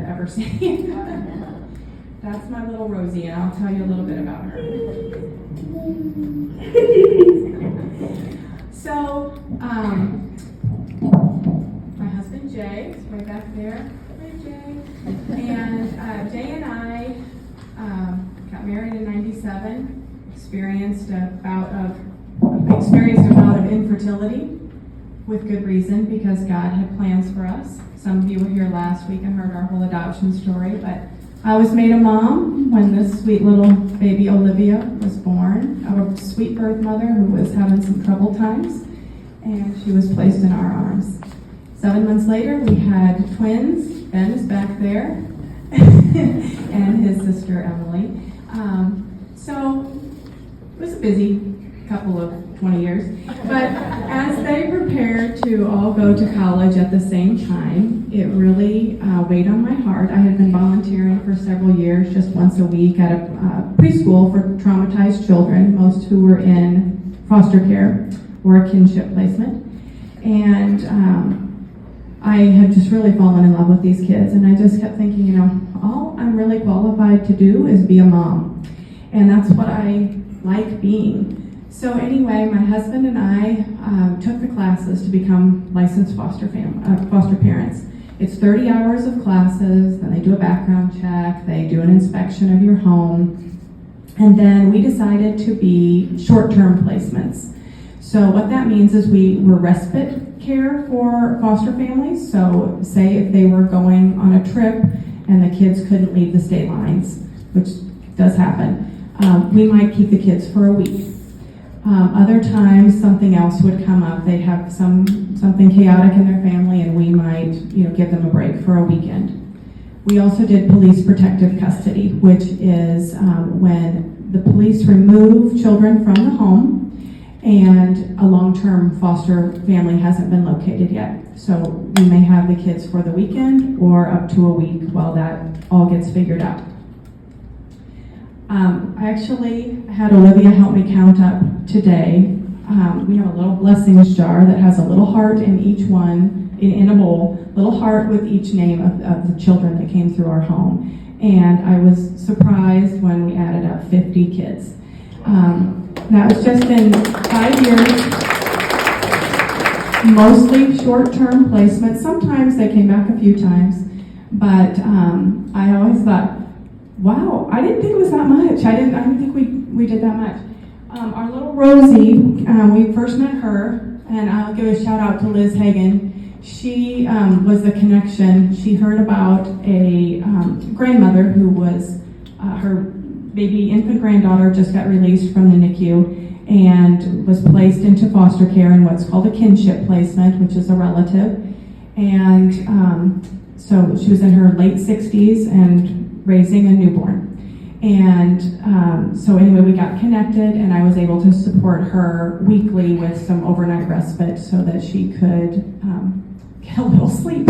ever seen. That's my little Rosie, and I'll tell you a little bit about her. So, my husband Jay is right back there. Hey, Jay. And Jay and I got married in '97. Experienced a bout of infertility, with good reason, because God had plans for us. Some of you were here last week and heard our whole adoption story, but I was made a mom when this sweet little baby Olivia was born. A sweet birth mother who was having some troubled times, and she was placed in our arms. 7 months later, we had twins. Ben is back there, and his sister Emily. So it was a busy couple of 20 years. But as they prepared to all go to college at the same time, it really weighed on my heart. I had been volunteering for several years, just once a week at a preschool for traumatized children, most who were in foster care or a kinship placement. And I had just really fallen in love with these kids, and I just kept thinking, all I'm really qualified to do is be a mom. And that's what I like being. So anyway, my husband and I took the classes to become licensed foster parents. It's 30 hours of classes, then they do a background check, they do an inspection of your home, and then we decided to be short-term placements. So what that means is we were respite care for foster families. So say if they were going on a trip and the kids couldn't leave the state lines, which does happen, we might keep the kids for a week. Other times, something else would come up. They'd have something chaotic in their family, and we might, give them a break for a weekend. We also did police protective custody, which is when the police remove children from the home, and a long-term foster family hasn't been located yet. So we may have the kids for the weekend or up to a week while that all gets figured out. I actually had Olivia help me count up today. We have a little blessings jar that has a little heart in each one, in a bowl, little heart with each name of the children that came through our home. And I was surprised when we added up 50 kids. That was just in 5 years, mostly short-term placement. Sometimes they came back a few times, but I always thought, wow, I didn't think it was that much. I didn't think we did that much. Our little Rosie, we first met her, and I'll give a shout out to Liz Hagan. She was the connection. She heard about a grandmother who was, her baby infant granddaughter just got released from the NICU and was placed into foster care in what's called a kinship placement, which is a relative. And so she was in her late 60s and raising a newborn. And so anyway, we got connected, and I was able to support her weekly with some overnight respite so that she could get a little sleep.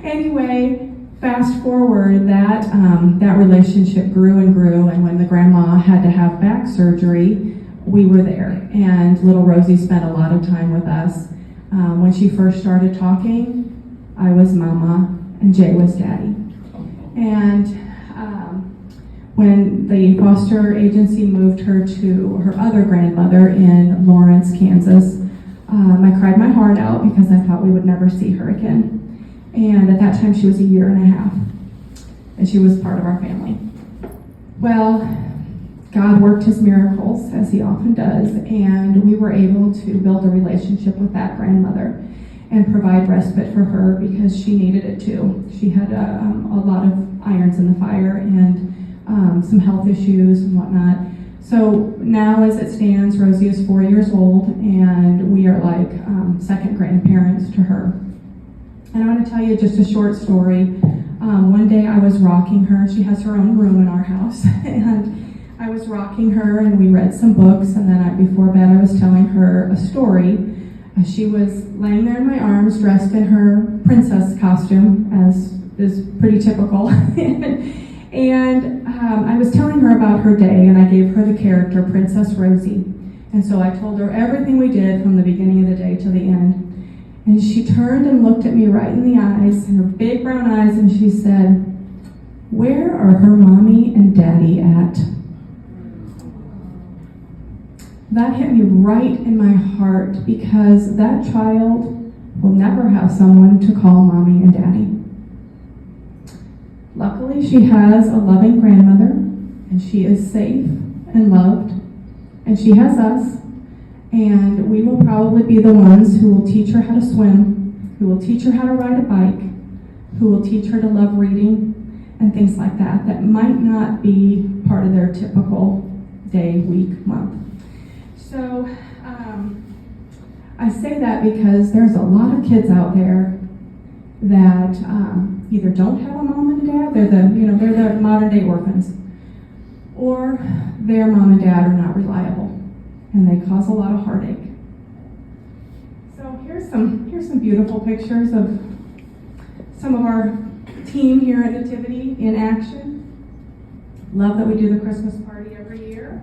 Anyway, fast forward, that relationship grew and grew, and when the grandma had to have back surgery, we were there. And little Rosie spent a lot of time with us. When she first started talking, I was mama and Jay was daddy. And when the foster agency moved her to her other grandmother in Lawrence, Kansas, I cried my heart out because I thought we would never see her again. And at that time, she was 1.5 years, and she was part of our family. Well, God worked his miracles, as he often does, and we were able to build a relationship with that grandmother and provide respite for her because she needed it too. She had a lot of irons in the fire and some health issues and whatnot. So now as it stands, Rosie is 4 years old, and we are like second grandparents to her. And I want to tell you just a short story. One day I was rocking her. She has her own room in our house. And I was rocking her, and we read some books, and then before bed I was telling her a story. She was laying there in my arms, dressed in her princess costume, as is pretty typical. And I was telling her about her day, and I gave her the character Princess Rosie. And so I told her everything we did from the beginning of the day to the end. And she turned and looked at me right in the eyes, in her big brown eyes, and she said, "Where are her mommy and daddy at?" That hit me right in my heart, because that child will never have someone to call mommy and daddy. Luckily, she has a loving grandmother, and she is safe and loved, and she has us, and we will probably be the ones who will teach her how to swim, who will teach her how to ride a bike, who will teach her to love reading, and things like that, that might not be part of their typical day, week, month. So, I say that because there's a lot of kids out there that either don't have a mom and a dad, they're the modern day orphans, or their mom and dad are not reliable, and they cause a lot of heartache. So here's some beautiful pictures of some of our team here at Nativity in action. Love that we do the Christmas party every year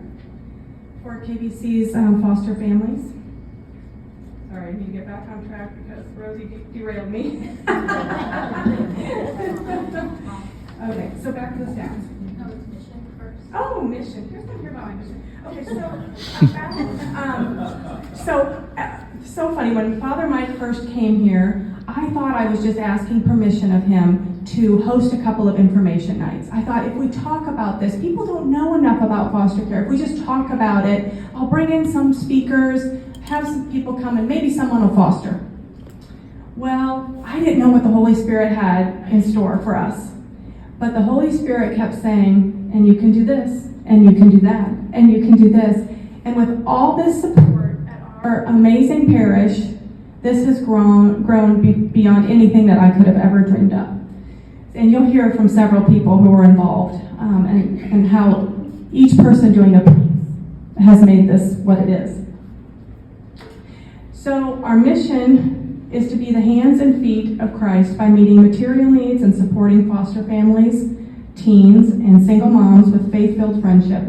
for KBC's foster families. Sorry, I need to get back on track because Rosie derailed me. Okay, so back to the stats. No, it's mission first. Oh, mission. Here's one here about my mission. Okay, so funny. When Father Mike first came here, I thought I was just asking permission of him to host a couple of information nights. I thought if we talk about this, people don't know enough about foster care. If we just talk about it, I'll bring in some speakers, have some people come, and maybe someone will foster. Well, I didn't know what the Holy Spirit had in store for us. But the Holy Spirit kept saying, and you can do this, and you can do that, and you can do this. And with all this support at our amazing parish, this has grown beyond anything that I could have ever dreamed of. And you'll hear from several people who were involved, and how each person doing a piece has made this what it is. So our mission is to be the hands and feet of Christ by meeting material needs and supporting foster families, teens, and single moms with faith-filled friendship.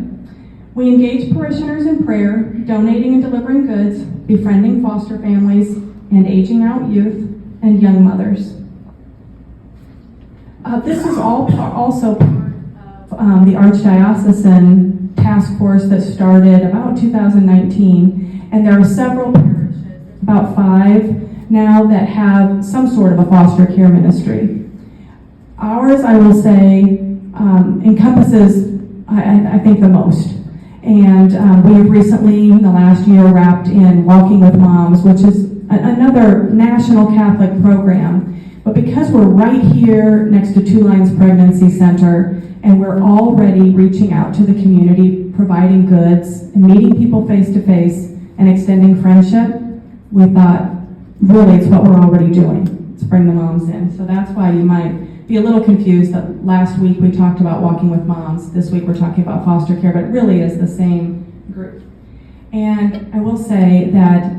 We engage parishioners in prayer, donating and delivering goods, befriending foster families, and aging out youth and young mothers. This is also part of the Archdiocesan task force that started about 2019, and there are several parishes, about 5 now, that have some sort of a foster care ministry. Ours, I will say, encompasses, I think, the most. And we have recently, in the last year, wrapped in Walking with Moms, which is another national Catholic program. But because we're right here next to Two Lines Pregnancy Center, and we're already reaching out to the community, providing goods, and meeting people face-to-face, and extending friendship, we thought, really, it's what we're already doing, to bring the moms in. So that's why you might be a little confused that last week we talked about Walking with Moms. This week we're talking about foster care, but it really is the same group. And I will say that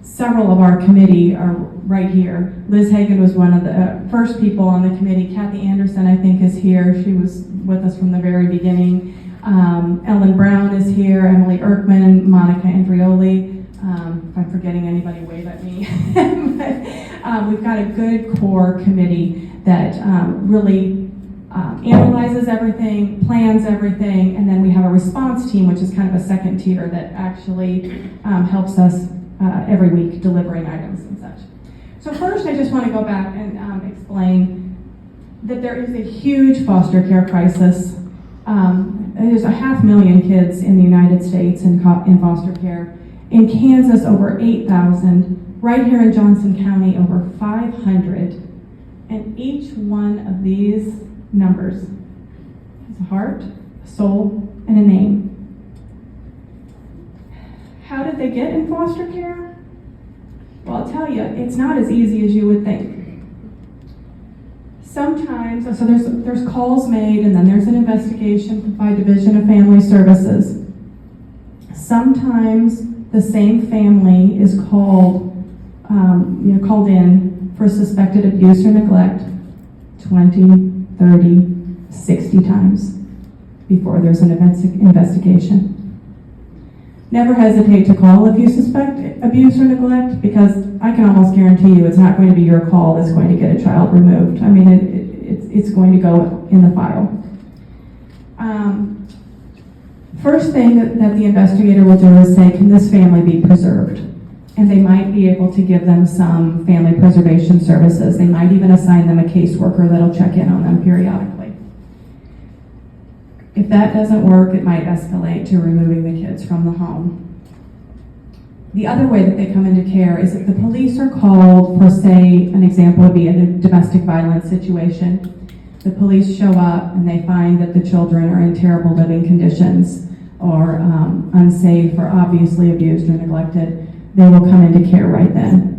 several of our committee are right here. Liz Hagan was one of the first people on the committee. Kathy Anderson, I think, is here. She was with us from the very beginning. Ellen Brown is here, Emily Erkman, Monica Andrioli. If I'm forgetting anybody, wave at me. But we've got a good core committee that really analyzes everything, plans everything, and then we have a response team, which is kind of a second tier that actually helps us every week delivering items and such. So first, I just want to go back and explain that there is a huge foster care crisis. There's 500,000 kids in the United States in foster care. In Kansas, over 8,000. Right here in Johnson County, over 500. And each one of these numbers has a heart, a soul, and a name. How did they get in foster care? Well, I'll tell you, it's not as easy as you would think. Sometimes, so there's calls made, and then there's an investigation by Division of Family Services. Sometimes the same family is called in for suspected abuse or neglect 20, 30, 60 times before there's an investigation. Never hesitate to call if you suspect abuse or neglect, because I can almost guarantee you it's not going to be your call that's going to get a child removed. I mean, it's going to go in the file. First thing that the investigator will do is say, can this family be preserved? And they might be able to give them some family preservation services. They might even assign them a caseworker that'll check in on them periodically. If that doesn't work, it might escalate to removing the kids from the home. The other way that they come into care is if the police are called for, say, an example would be in a domestic violence situation. The police show up and they find that the children are in terrible living conditions or unsafe or obviously abused or neglected. They will come into care right then.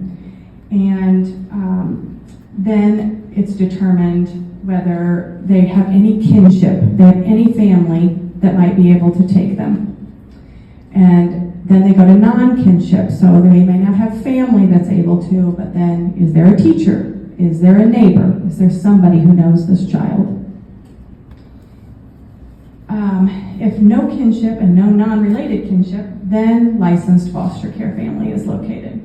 And then it's determined whether they have any kinship, they have any family that might be able to take them. And then they go to non-kinship, so they may not have family that's able to, but then is there a teacher? Is there a neighbor? Is there somebody who knows this child? If no kinship and no non-related kinship, then licensed foster care family is located.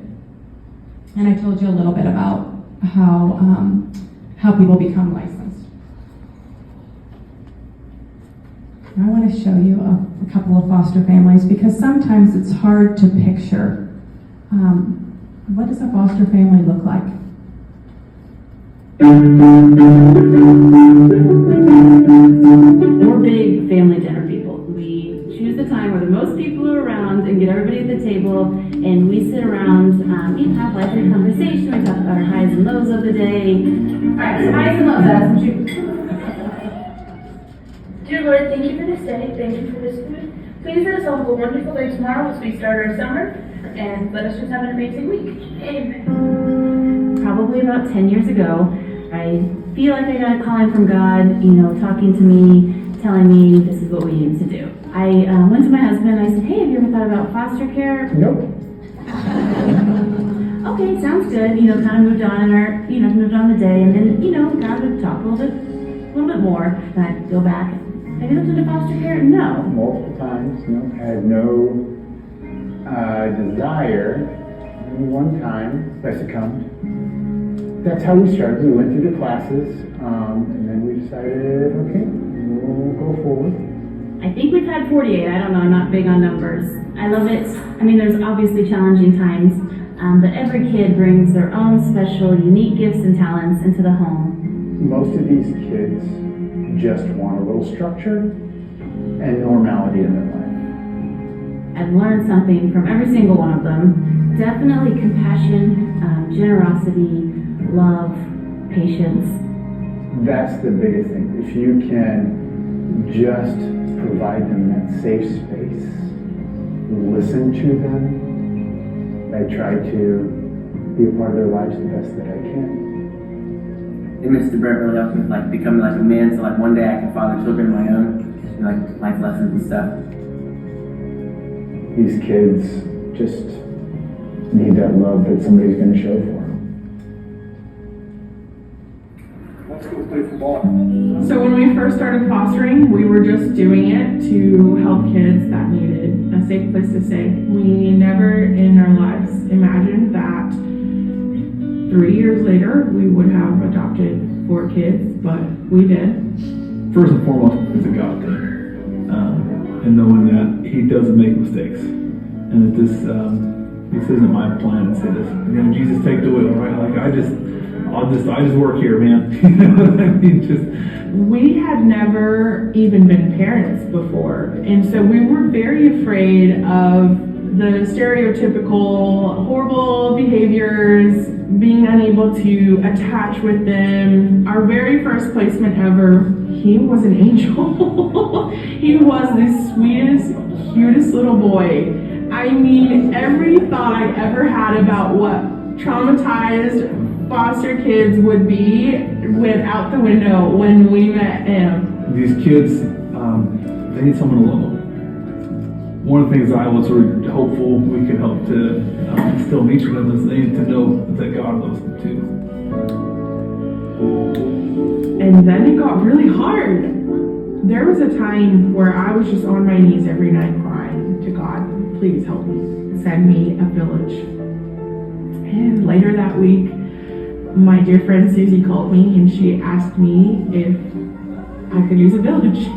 And I told you a little bit about how people become licensed. I want to show you a couple of foster families because sometimes it's hard to picture what does a foster family look like. We're big family dinner people. We choose the time where the most people are around and get everybody at the table, and we sit around, have lively conversation. We talk about our highs and lows of the day. All right, so highs and lows, that's what you. Dear Lord, thank you for this day. Thank you for this food. Please let us all have a wonderful day tomorrow as we start our summer, and let us just have an amazing week. Amen. Probably about 10 years ago, I feel like I got a calling from God, talking to me, telling me this is what we need to do. I went to my husband and I said, hey, have you ever thought about foster care? Nope. Okay, sounds good. Kind of moved on moved on the day, and then, God would talk a little bit more, and I'd go back. Have you looked into foster care? No. Multiple times, had no desire. Only one time, I succumbed. That's how we started. We went through the classes, and then we decided, okay, we'll go forward. I think we've had 48. I don't know. I'm not big on numbers. I love it. I mean, there's obviously challenging times, but every kid brings their own special, unique gifts and talents into the home. Most of these kids just want a little structure and normality in their life. I've learned something from every single one of them. Definitely compassion, generosity, love, patience. That's the biggest thing. If you can just provide them that safe space, listen to them, I try to be a part of their lives the best that I can. It Mr. Brent really helps with becoming a man, so one day I can father children of my own, life lessons and stuff. These kids just need that love that somebody's going to show for them. Let's go play football. So when we first started fostering, we were just doing it to help kids that needed a safe place to stay. We never in our lives imagined that 3 years later we would have adopted 4 kids, but we did. First and foremost, it's a God thing, and knowing that He doesn't make mistakes, and that this isn't my plan. It's His. Jesus, take the wheel, right? I just work here, man. You know what I mean? We had never even been parents before, and so we were very afraid of the stereotypical horrible behaviors, being unable to attach with them. Our very first placement ever, he was an angel. He was the sweetest, cutest little boy. I mean, every thought I ever had about what traumatized foster kids would be went out the window when we met him. These kids, they need someone to love them. One of the things I was sort of hopeful we could help to instill in each of them is they need to know that God loves them too. And then it got really hard. There was a time where I was just on my knees every night crying to God please help me, send me a village. And later that week, my dear friend Susie called me and she asked me if I could use a village.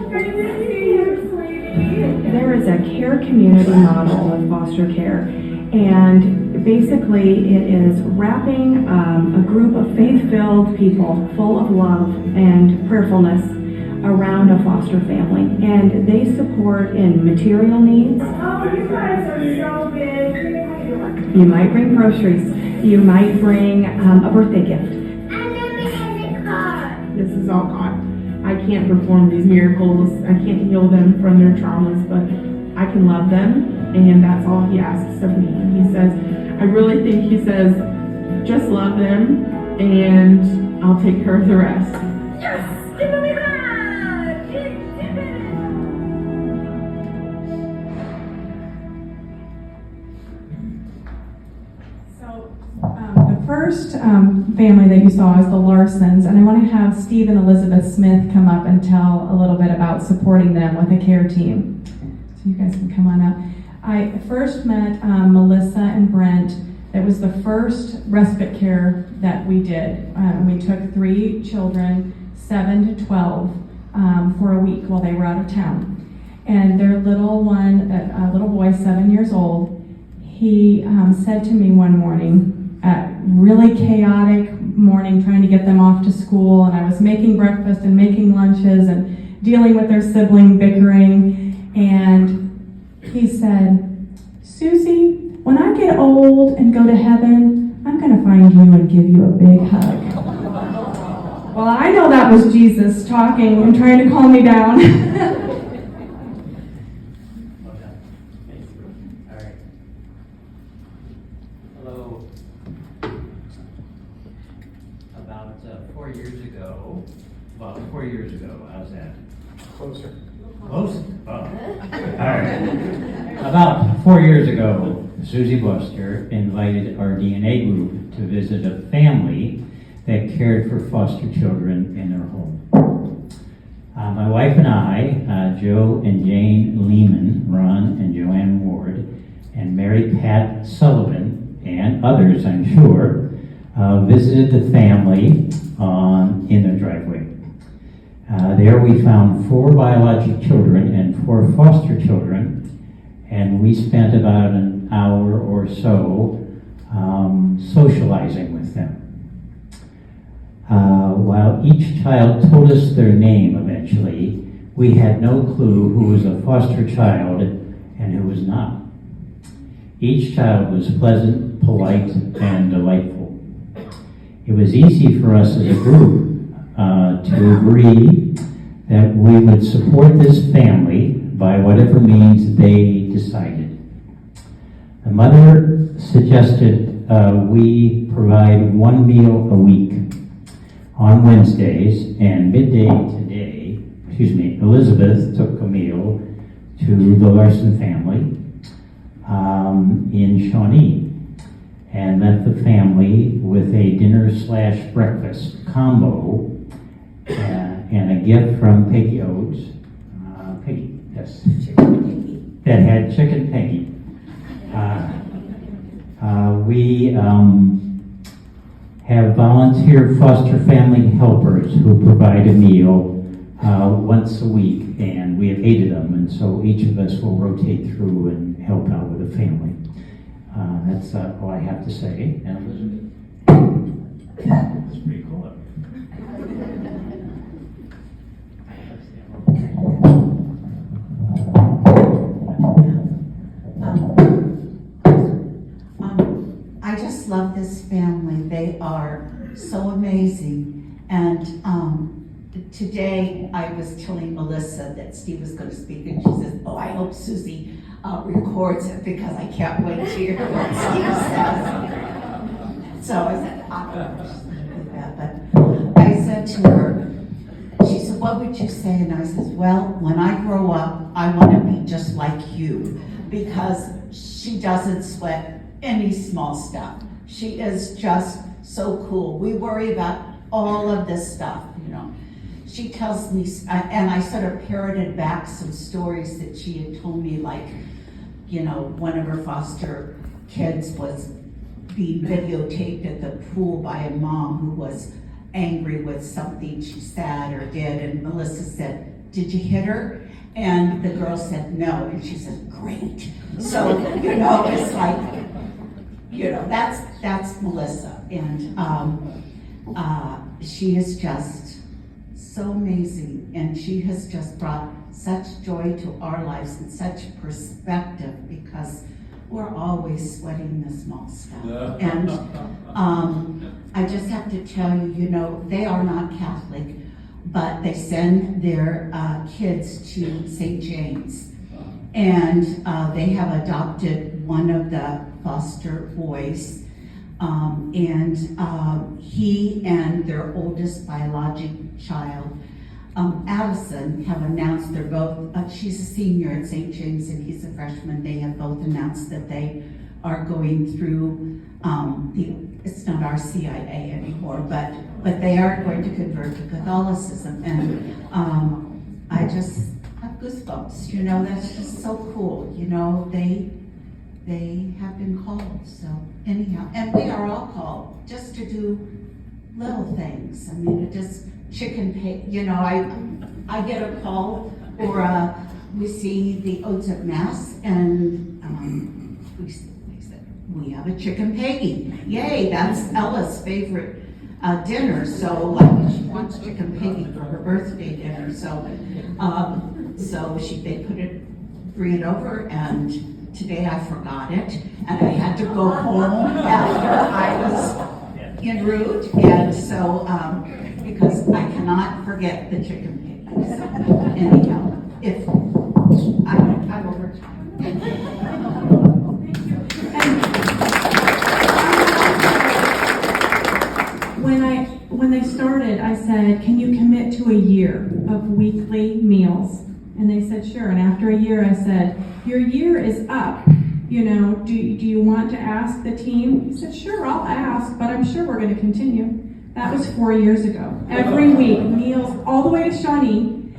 There is a care community model of foster care, and basically it is wrapping a group of faith-filled people full of love and prayerfulness around a foster family, and they support in material needs. Oh, you guys are so big. You might bring groceries, you might bring a birthday gift. And then we had a car. This is all God. I can't perform these miracles, I can't heal them from their traumas, but I can love them, and that's all he asks of me. And he says, I really think he says, just love them, and I'll take care of the rest. Yes! Give me that! So, the first family that you saw is the Larsons, and I want to have Steve and Elizabeth Smith come up and tell a little bit about supporting them with a care team. So you guys can come on up. I first met Melissa and Brent. It was the first respite care that we did. We took 3 children, 7 to 12, for a week while they were out of town. And their little one, little boy, 7 years old, he said to me one morning, really chaotic morning, trying to get them off to school, and I was making breakfast and making lunches and dealing with their sibling bickering, and he said, Susie, when I get old and go to heaven, I'm going to find you and give you a big hug. Well, I know that was Jesus talking and trying to calm me down. Alright. Hello. About 4 years ago, how's that? Closer. Close? Oh. Alright. About 4 years ago, Susie Buster invited our DNA group to visit a family that cared for foster children in their home. My wife and I, Joe and Jane Lehman, Ron and Joanne Ward, and Mary Pat Sullivan, and others, I'm sure, visited the family in their driveway. There we found 4 biologic children and 4 foster children, and we spent about an hour or so socializing with them. While each child told us their name eventually, we had no clue who was a foster child and who was not. Each child was pleasant, polite, and delightful. It was easy for us as a group to agree that we would support this family by whatever means they decided. The mother suggested we provide 1 meal a week on Wednesdays, and midday today, Elizabeth took a meal to the Larson family in Shawnee and left the family with a dinner/breakfast combo and a gift from Peggy Oates. Peggy, yes. That had chicken Peggy. We have volunteer foster family helpers who provide a meal once a week, and we have 8 of them, and so each of us will rotate through and help out with the family. That's all I have to say. And Elizabeth, it's pretty cool. I just love this family. They are so amazing. And today I was telling Melissa that Steve was going to speak, and she says, "Oh, I hope Susie records it because I can't wait to hear what Steve says." So I said, "I don't know if she's going to do that," but I said to her, she said, "What would you say?" And I said, "Well, when I grow up, I want to be just like you," because she doesn't sweat any small stuff. She is just so cool. We worry about all of this stuff, you know. She tells me, and I sort of parroted back some stories that she had told me, like, one of her foster kids was being videotaped at the pool by a mom who was angry with something she said or did, and Melissa said, "Did you hit her?" And the girl said no, and she said, "Great." So, it's like, that's Melissa, and she is just so amazing, and she has just brought such joy to our lives and such perspective, because we're always sweating the small stuff. And I just have to tell you, they are not Catholic, but they send their kids to St. James. And they have adopted one of the foster boys. He and their oldest biologic child, Addison, have announced they're both, she's a senior at St. James and he's a freshman. They have both announced that they are going through it's not our CIA anymore, but they are going to convert to Catholicism. And I just have goosebumps, that's just so cool. They have been called, so anyhow, and we are all called just to do little things. I mean, it just chicken pig, I get a call, or we see the Odes of Mass, and we have a chicken piggy. Yay, that's Ella's favorite dinner. So she wants chicken piggy for her birthday dinner. So they bring it over, and today I forgot it, and I had to go home after I was en route, and so because I cannot forget the chicken piggy. So anyhow, if I'm over time. When they started, I said, "Can you commit to a year of weekly meals?" And they said, "Sure." And after a year, I said, "Your year is up. Do you want to ask the team?" He said, "Sure, I'll ask, but I'm sure we're going to continue." That was 4 years ago. Every week, meals all the way to Shawnee.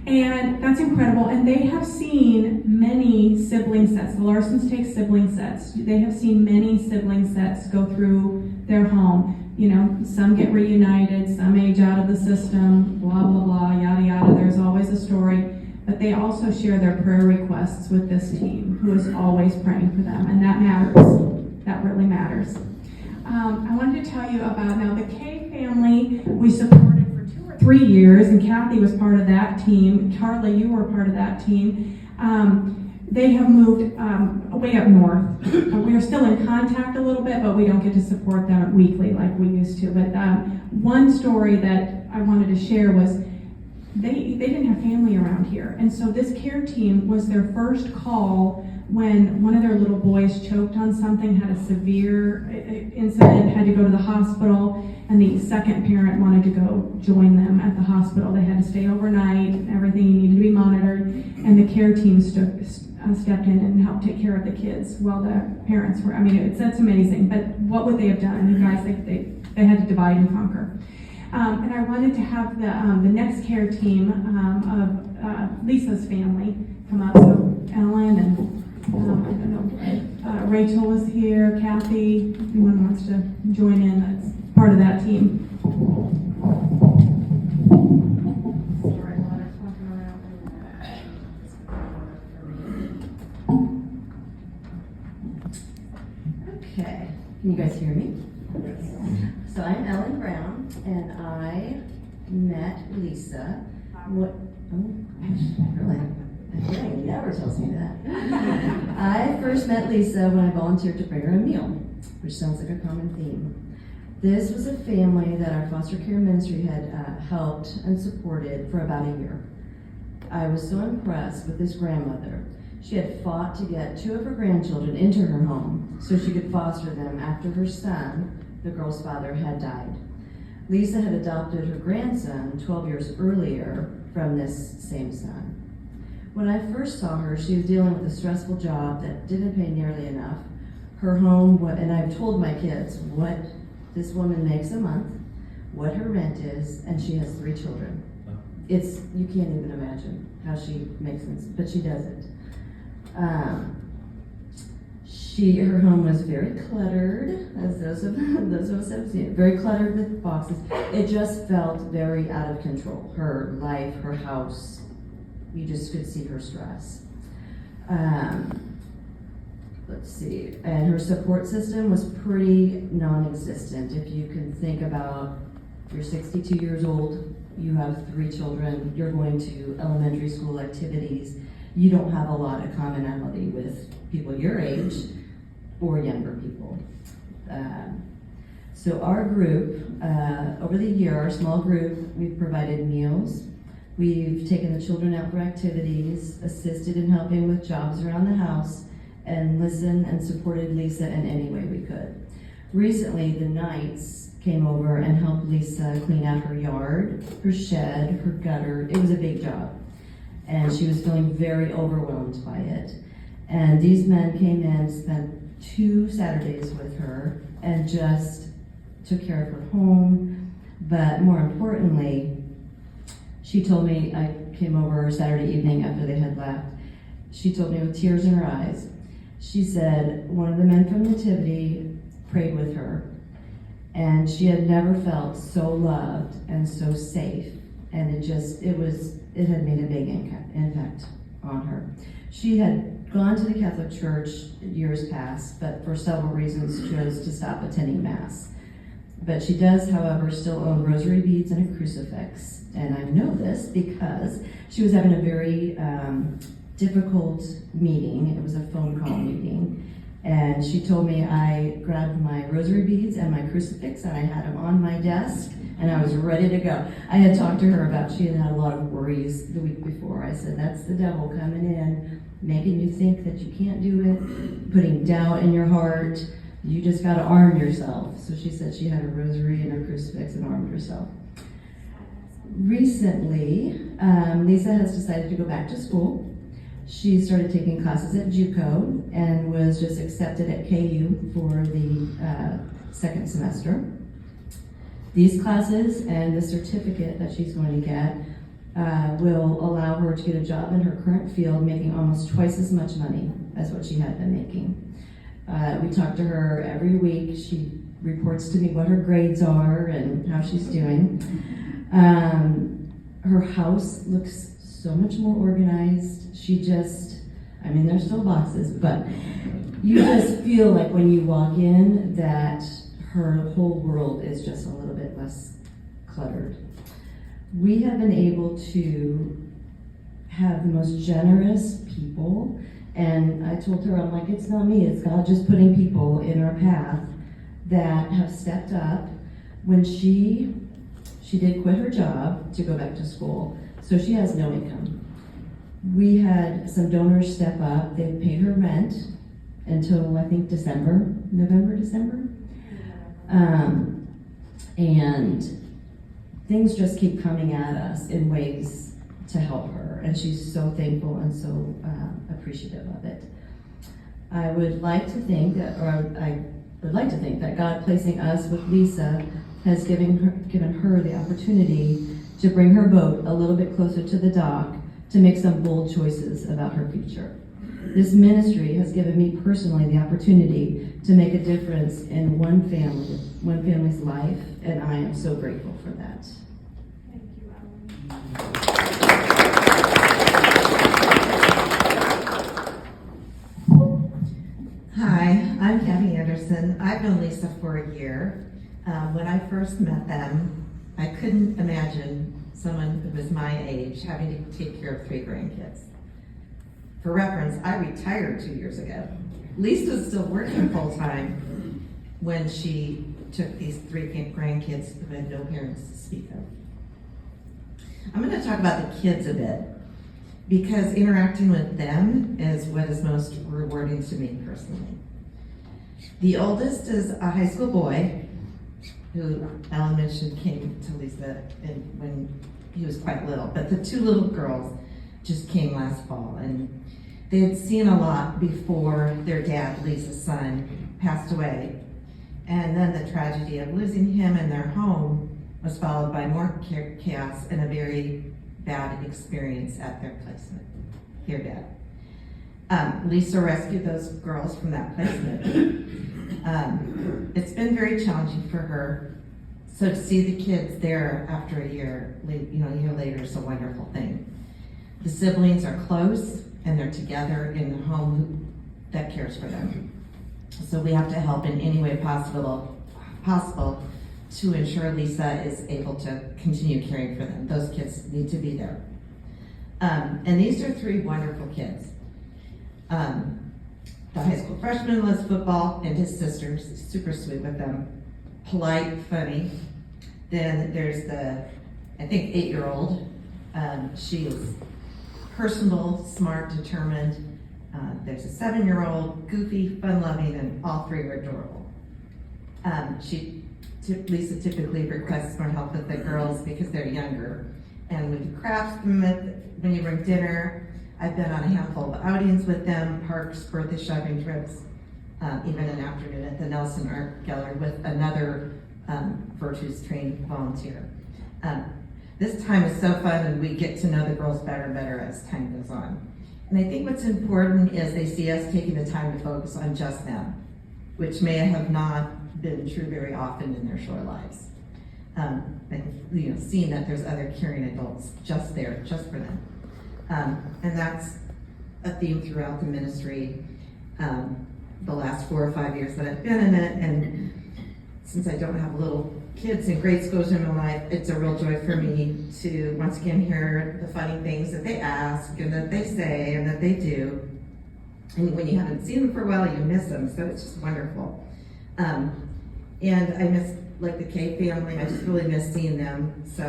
And that's incredible. And they have seen many sibling sets. The Larsons take sibling sets. They have seen many sibling sets go through their home. Some get reunited, some age out of the system, blah, blah, blah, yada, yada. There's always a story. But they also share their prayer requests with this team, who is always praying for them. And that matters. That really matters. I wanted to tell you about, now the Kay family, we supported for 2 or 3 years, and Kathy was part of that team. Charlie, you were part of that team. They have moved way up north. We are still in contact a little bit, but we don't get to support them weekly like we used to. But one story that I wanted to share was they didn't have family around here. And so this care team was their first call when one of their little boys choked on something, had a severe incident, had to go to the hospital, and the second parent wanted to go join them at the hospital. They had to stay overnight, everything needed to be monitored, and the care team stepped in and helped take care of the kids while the parents were, that's amazing. But what would they have done? You guys, they had to divide and conquer. And I wanted to have the next care team of Lisa's family come up. So Ellen and Rachel was here, Kathy, anyone wants to join in, that's part of that team. Okay, can you guys hear me? So I'm Ellen Brown, and I met Lisa. Really? Never tells me that. I first met Lisa when I volunteered to bring her a meal, which sounds like a common theme. This was a family that our foster care ministry had helped and supported for about a year. I was so impressed with this grandmother. She had fought to get 2 of her grandchildren into her home so she could foster them after her son, the girl's father, had died. Lisa had adopted her grandson 12 years earlier from this same son. When I first saw her, she was dealing with a stressful job that didn't pay nearly enough. Her home, and I've told my kids what this woman makes a month, what her rent is, and she has 3 children. You can't even imagine how she makes sense, but she does it. Her home was very cluttered, as those of us have seen it, very cluttered with boxes. It just felt very out of control. Her life, her house, you just could see her stress. Let's see, and her support system was pretty non-existent. If you can think about, you're 62 years old, you have 3 children, you're going to elementary school activities, you don't have a lot of commonality with people your age or younger people. So our group, over the year, our small group, we've provided meals, we've taken the children out for activities, assisted in helping with jobs around the house, and listened and supported Lisa in any way we could. Recently, the Knights came over and helped Lisa clean out her yard, her shed, her gutter. It was a big job, and she was feeling very overwhelmed by it. And these men came in, spent 2 Saturdays with her, and just took care of her home. But more importantly, she told me, I came over Saturday evening after they had left, she told me with tears in her eyes, she said one of the men from Nativity prayed with her, and she had never felt so loved and so safe, and it had made a big impact on her. She had gone to the Catholic Church years past, but for several reasons chose to stop attending Mass. But she does, however, still own rosary beads and a crucifix, and I know this because she was having a very difficult meeting. It was a phone call meeting, and she told me I grabbed my rosary beads and my crucifix and I had them on my desk and I was ready to go. I had talked to her about she had had a lot of worries the week before. I said, that's the devil coming in, making you think that you can't do it, putting doubt in your heart. You just got to arm yourself. So she said she had a rosary and a crucifix and armed herself. Recently, Lisa has decided to go back to school. She started taking classes at JUCO and was just accepted at KU for the 2nd semester. These classes and the certificate that she's going to get will allow her to get a job in her current field, making almost twice as much money as what she had been making. We talk to her every week. She reports to me what her grades are and how she's doing. Her house looks so much more organized. There's still boxes, but you just feel like when you walk in that her whole world is just a little bit less cluttered. We have been able to have the most generous people, and I told her, I'm like, it's not me, it's God just putting people in our path that have stepped up. When she did quit her job to go back to school, so she has no income. We had some donors step up. They paid her rent until I think November, December. And things just keep coming at us in ways to help her. And she's so thankful and so appreciative of it. I would like to think that God placing us with Lisa has given her the opportunity to bring her boat a little bit closer to the dock to make some bold choices about her future. This ministry has given me personally the opportunity to make a difference in one family's life, and I am so grateful for that. Thank you, Ellen. Hi, I'm Kathy Anderson. I've known Lisa for a year. When I first met them, I couldn't imagine someone who was my age having to take care of 3 grandkids. For reference, I retired 2 years ago. Lisa was still working full-time when she took these 3 grandkids who had no parents to speak of. I'm going to talk about the kids a bit, because interacting with them is what is most rewarding to me personally. The oldest is a high school boy who Ellen mentioned came to Lisa when he was quite little, but the 2 little girls just came last fall, and they had seen a lot before their dad, Lisa's son, passed away. And then the tragedy of losing him in their home was followed by more chaos and a very bad experience at their placement, their dad. Lisa rescued those girls from that placement. It's been very challenging for her. So to see the kids there after a year, a year later is a wonderful thing. The siblings are close and they're together in the home that cares for them. So we have to help in any way possible to ensure Lisa is able to continue caring for them. Those kids need to be there. And these are 3 wonderful kids. The high school freshman loves football, and his sister's super sweet with them. Polite, funny. Then there's the, I think, 8-year-old. She is personable, smart, determined. There's a 7-year-old, goofy, fun-loving, and all 3 are adorable. Lisa typically requests more help with the girls because they're younger. And we do crafts when you bring dinner. I've been on a handful of outings with them, parks, birthday shopping trips, even an afternoon at the Nelson Art Gallery with another Virtues trained volunteer. This time is so fun, and we get to know the girls better and better as time goes on. And I think what's important is they see us taking the time to focus on just them, which may have not been true very often in their short lives. And seeing that there's other caring adults just there, just for them. And that's a theme throughout the ministry the last 4 or 5 years that I've been in it. And since I don't have little kids in grade schools in my life, it's a real joy for me to once again hear the funny things that they ask and that they say and that they do. And when you haven't seen them for a while, you miss them, so it's just wonderful. And I miss, like, the Kay family. I just really miss seeing them. So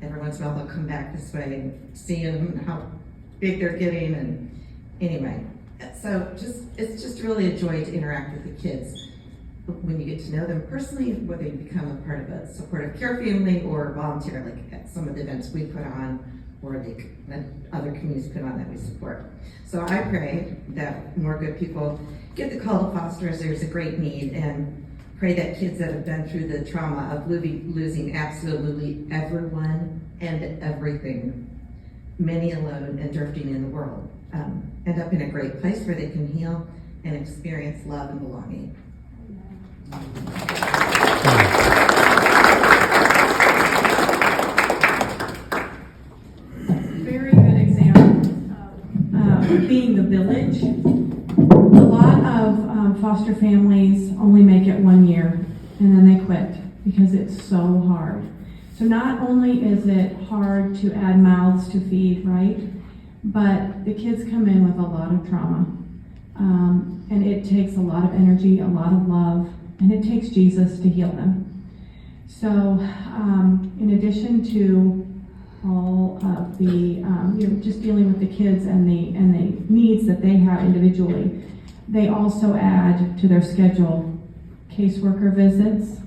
every once in a while they'll come back this way and seeing them, how big they're getting, and anyway. So it's just really a joy to interact with the kids when you get to know them personally, whether you become a part of a supportive care family or volunteer, like at some of the events we put on or that other communities put on that we support. So I pray that more good people get the call to foster as there's a great need, and pray that kids that have been through the trauma of losing absolutely everyone and everything, many alone and drifting in the world, end up in a great place where they can heal and experience love and belonging. Very good example of being the village. A lot of foster families only make it 1 year and then they quit because it's so hard. So not only is it hard to add mouths to feed, right? But the kids come in with a lot of trauma. And it takes a lot of energy, a lot of love, and it takes Jesus to heal them. So in addition to all of the, just dealing with the kids and the needs that they have individually, they also add to their schedule caseworker visits,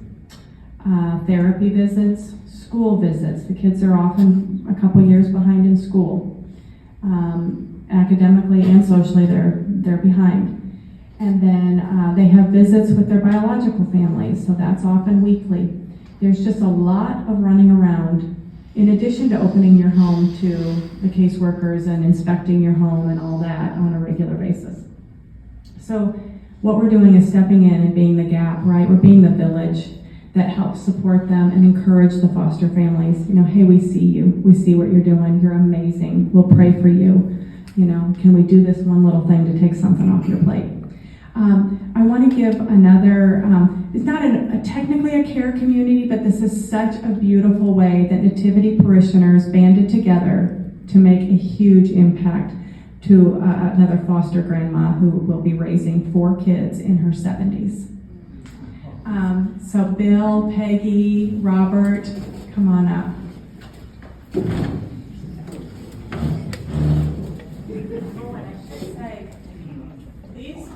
therapy visits, school visits. The kids are often a couple years behind in school. Academically and socially, they're behind. And then they have visits with their biological families, so that's often weekly. There's just a lot of running around, in addition to opening your home to the caseworkers and inspecting your home and all that on a regular basis. So what we're doing is stepping in and being the gap, right? We're being the village that helps support them and encourage the foster families. Hey, we see you. We see what you're doing. You're amazing. We'll pray for you. Can we do this one little thing to take something off your plate? I want to give another, it's not technically a care community, but this is such a beautiful way that Nativity parishioners banded together to make a huge impact to another foster grandma who will be raising 4 kids in her 70s. So Bill, Peggy, Robert, come on up.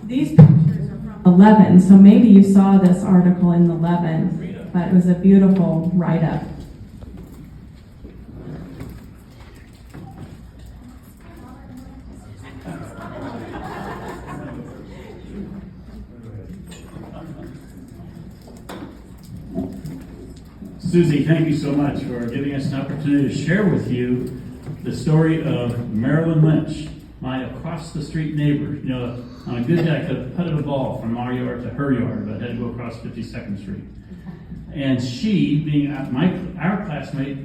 These pictures are from 11, so maybe you saw this article in 11, but it was a beautiful write-up. Susie, thank you so much for giving us an opportunity to share with you the story of Marilyn Lynch. my across the street neighbor. You know, on a good day, I could have putted a ball from our yard to her yard, but I had to go across 52nd Street. And she, being our classmate,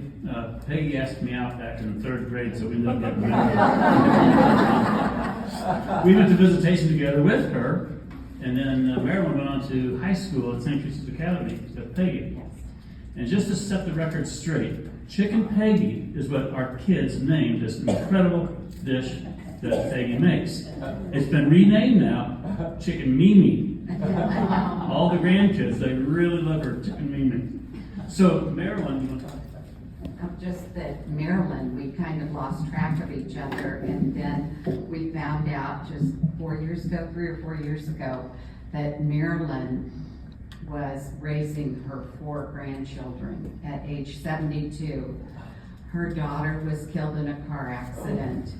Peggy asked me out back in the 3rd grade, so we ended up getting married. We went to visitation together with her, and then Marilyn went on to high school at St. Teresa's Academy with Peggy. And just to set the record straight, Chicken Peggy is what our kids named this incredible dish that Peggy makes. It's been renamed now Chicken Mimi. All the grandkids, they really love her Chicken Mimi. So Marilyn, you want to talk? Just that Marilyn, we kind of lost track of each other, and then we found out just 3 or 4 years ago, that Marilyn was raising her 4 grandchildren at age 72. Her daughter was killed in a car accident,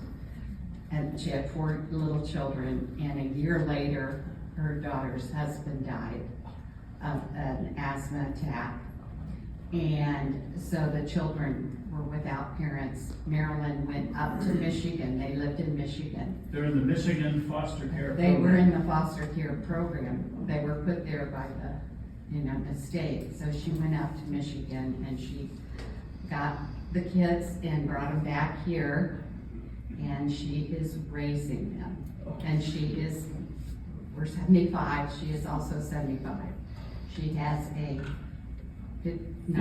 and she had 4 little children, and a year later, her daughter's husband died of an asthma attack. And so the children were without parents. Marilyn went up to Michigan. They lived in Michigan. They're in the Michigan foster care They program. were in the foster care program. They were put there by the state. So she went up to Michigan and she got the kids and brought them back here, and she is raising them. And we're 75, she is also 75. She has a 15,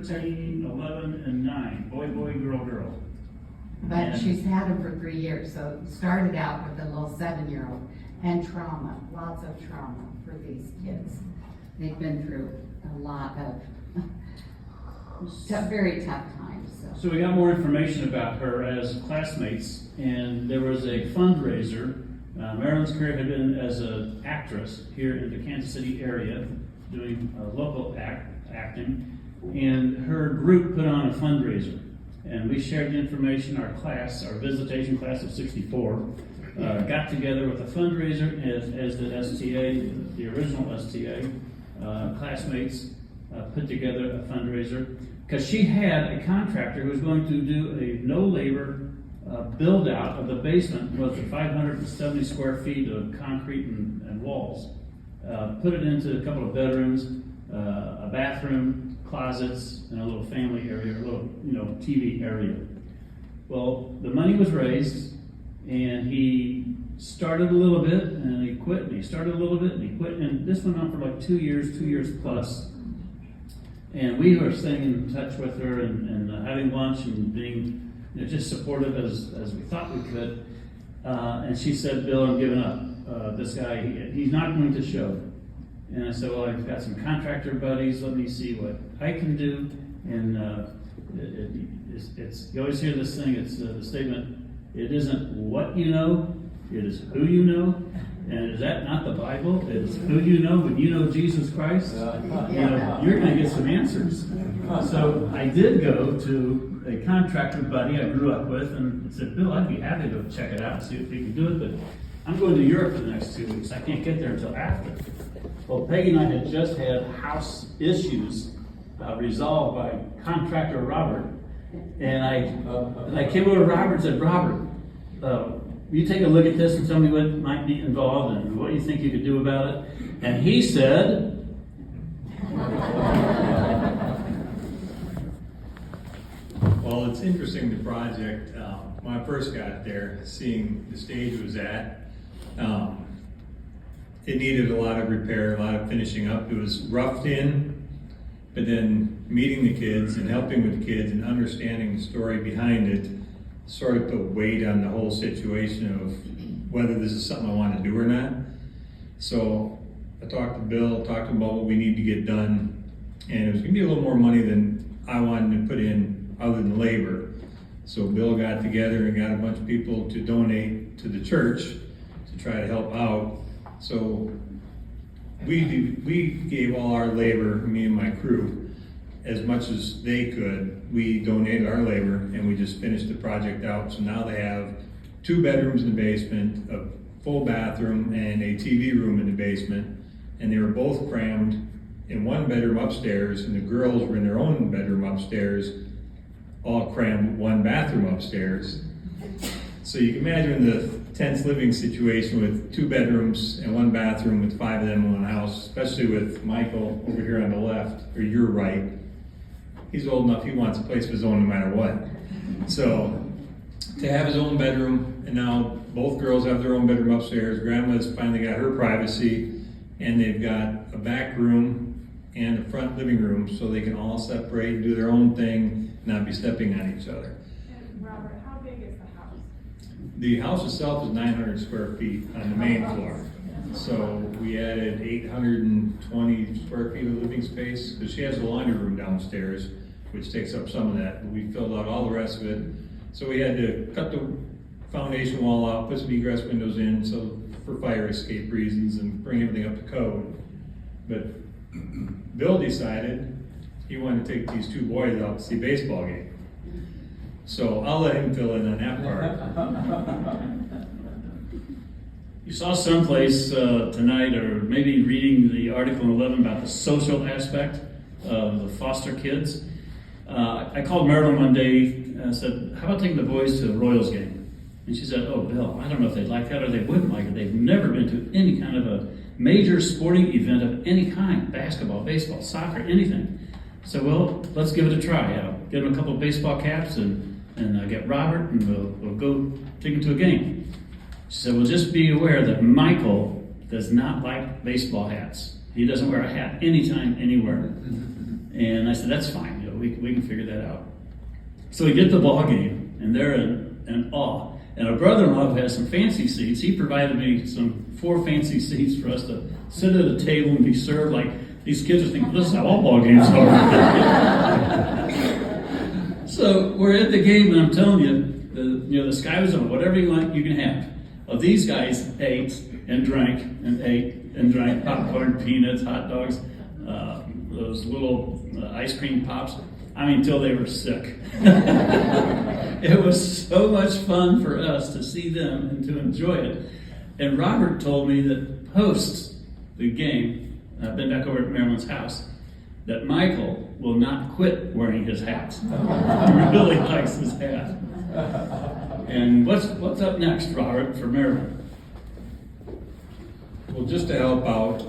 13, 11, and 9. Boy, boy, girl, girl. But And she's had them for 3 years, so it started out with a little 7-year-old, and trauma, lots of trauma for these kids. They've been through a lot of very tough times. So we got more information about her as classmates, and there was a fundraiser. Marilyn's career had been as an actress here in the Kansas City area, doing local acting, and her group put on a fundraiser. And we shared the information. Our class, our visitation class of 64, got together with a fundraiser, as the STA, the original STA, classmates put together a fundraiser, because she had a contractor who was going to do a no-labor build out of the basement with the 570 square feet of concrete and walls. Put it into a couple of bedrooms, a bathroom, closets, and a little family area, a little TV area. Well, the money was raised, and he started a little bit, and he quit, and he started a little bit, and he quit, and this went on for like 2 years plus. And we were staying in touch with her and having lunch and being just supportive as we thought we could. And she said, "Bill, I'm giving up. This guy, he's not going to show." And I said, "Well, I've got some contractor buddies. Let me see what I can do." And you always hear this thing. It's the statement, "It isn't what you know, it is who you know." And is that not the Bible? It's who you know. When you know Jesus Christ, you're going to get some answers. So I did go to a contractor buddy I grew up with and said, "Bill, I'd be happy to check it out and see if we can do it, but I'm going to Europe for the next 2 weeks. I can't get there until after." Well, Peggy and I had just had house issues resolved by contractor Robert, and I came over to Robert and said, "Robert, you take a look at this and tell me what might be involved and what you think you could do about it." And he said, Well, it's interesting, the project. When I first got there, seeing the stage it was at, it needed a lot of repair, a lot of finishing up. It was roughed in, but then meeting the kids and helping with the kids and understanding the story behind it sort of put weight on the whole situation of whether this is something I want to do or not. So I talked to Bill, talked about what we need to get done, and it was going to be a little more money than I wanted to put in other than labor. So Bill got together and got a bunch of people to donate to the church to try to help out. So we gave all our labor, me and my crew, as much as they could. We donated our labor and we just finished the project out. So now they have 2 bedrooms in the basement, a full bathroom, and a TV room in the basement. And they were both crammed in 1 bedroom upstairs, and the girls were in their own bedroom upstairs, all crammed 1 bathroom upstairs. So you can imagine the tense living situation with 2 bedrooms and 1 bathroom with 5 of them in one house, especially with Michael over here on the left, or your right. He's old enough, he wants a place of his own no matter what. So to have his own bedroom, and now both girls have their own bedroom upstairs. Grandma's finally got her privacy, and they've got a back room and a front living room so they can all separate and do their own thing, not be stepping on each other. And Robert, how big is the house? The house itself is 900 square feet on the main floor. So we added 820 square feet of living space, because she has a laundry room downstairs, which takes up some of that, but we filled out all the rest of it. So we had to cut the foundation wall out, put some egress windows in, so for fire escape reasons, and bring everything up to code. But Bill decided he wanted to take these 2 boys out to see a baseball game. So I'll let him fill in on that part. You saw someplace tonight, or maybe reading the article in 11 about the social aspect of the foster kids. I called Marilyn one day and said, how about taking the boys to a Royals game? And she said, oh, Bill, I don't know if they'd like that or they wouldn't like it. They've never been to any kind of a major sporting event of any kind, basketball, baseball, soccer, anything. So, well, let's give it a try. Get them a couple of baseball caps and get Robert, and we'll go take him to a game. She said, well, just be aware that Michael does not like baseball hats. He doesn't wear a hat anytime, anywhere. And I said, that's fine. We can figure that out. So we get the ball game, and they're in awe. And our brother-in-law, who has some fancy seats, he provided me some 4 fancy seats for us to sit at a table and be served like these kids are thinking, this is how all ball games are. So we're at the game, and I'm telling you, the sky was on. Whatever you want, you can have. Well, these guys ate and drank popcorn, peanuts, hot dogs, those little ice cream pops. I mean, until they were sick. It was so much fun for us to see them and to enjoy it. And Robert told me that post the game, I've been back over at Marilyn's house, that Michael will not quit wearing his hat. He really likes his hat. And what's up next, Robert, for Marilyn? Well, just to help out,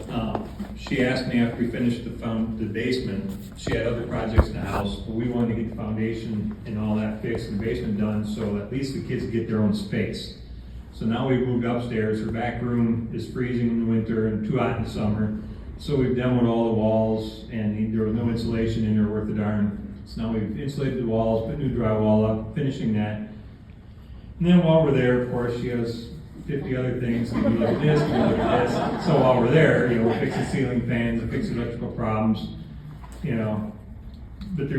she asked me after we finished the basement, she had other projects in the house, but we wanted to get the foundation and all that fixed and the basement done so at least the kids get their own space. So now we've moved upstairs. Her back room is freezing in the winter and too hot in the summer. So we've demoed all the walls, and there was no insulation in there worth a darn. So now we've insulated the walls, put new drywall up, finishing that. And then while we're there, of course, she has 50 other things. We look at this, we look at this. So while we're there, we're fixing ceiling fans, and fixing electrical problems, But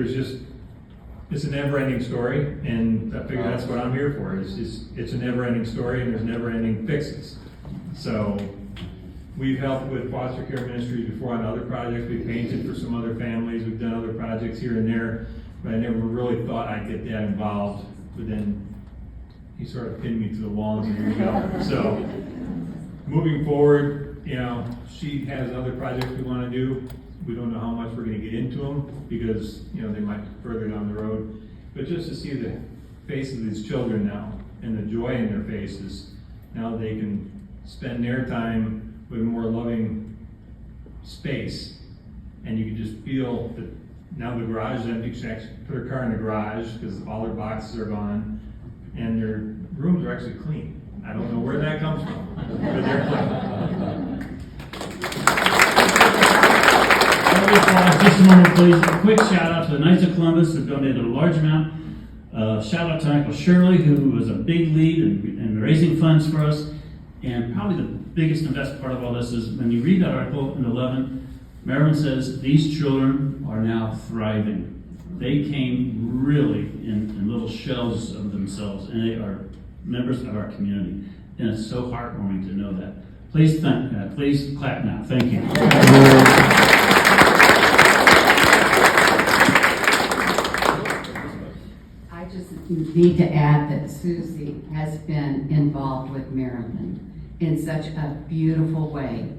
it's a never-ending story, and I figure that's what I'm here for. It's a never-ending story, and there's never-ending fixes. So we've helped with foster care ministries before on other projects. We've painted for some other families. We've done other projects here and there, but I never really thought I'd get that involved. But then he sort of pinned me to the wall, and here we go. So moving forward, she has other projects we want to do. We don't know how much we're going to get into them because, they might be further down the road. But just to see the faces of these children now and the joy in their faces, now they can spend their time with a more loving space. And you can just feel that now the garage is empty. She can actually put her car in the garage because all her boxes are gone. And their rooms are actually clean. I don't know where that comes from, but they're clean. Just a moment, please. A quick shout out to the Knights of Columbus who donated a large amount. Shout out to Uncle Shirley, who was a big lead in raising funds for us. And probably the biggest and best part of all this is when you read that article in 11, Marilyn says these children are now thriving. They came really in little shells of themselves, and they are members of our community. And it's so heartwarming to know that. Please clap now. Thank you. I just need to add that Susie has been involved with Marilyn in such a beautiful way.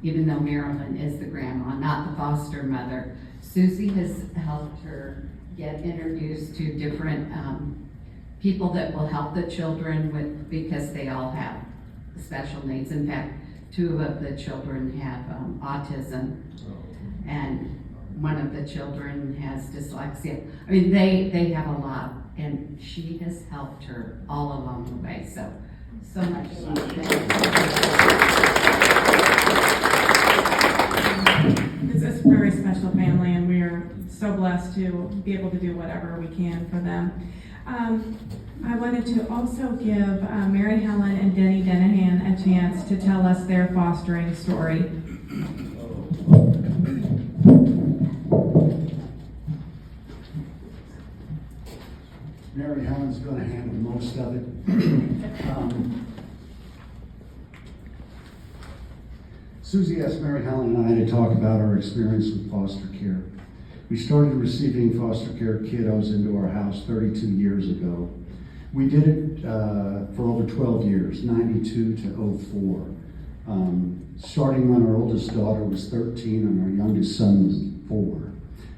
Even though Marilyn is the grandma, not the foster mother, Susie has helped her get introduced to different people that will help the children with, because they all have special needs. In fact, 2 of the children have autism, and one of the children has dyslexia. I mean, they have a lot, and she has helped her all along the way. So much love. It's a very special family, and we are so blessed to be able to do whatever we can for them. I wanted to also give Mary Helen and Denny Denahan a chance to tell us their fostering story. Mary Helen's going to handle most of it. Susie asked Mary Helen and I to talk about our experience with foster care. We started receiving foster care kiddos into our house 32 years ago. We did it for over 12 years, 92 to 04. Starting when our oldest daughter was 13 and our youngest son was 4.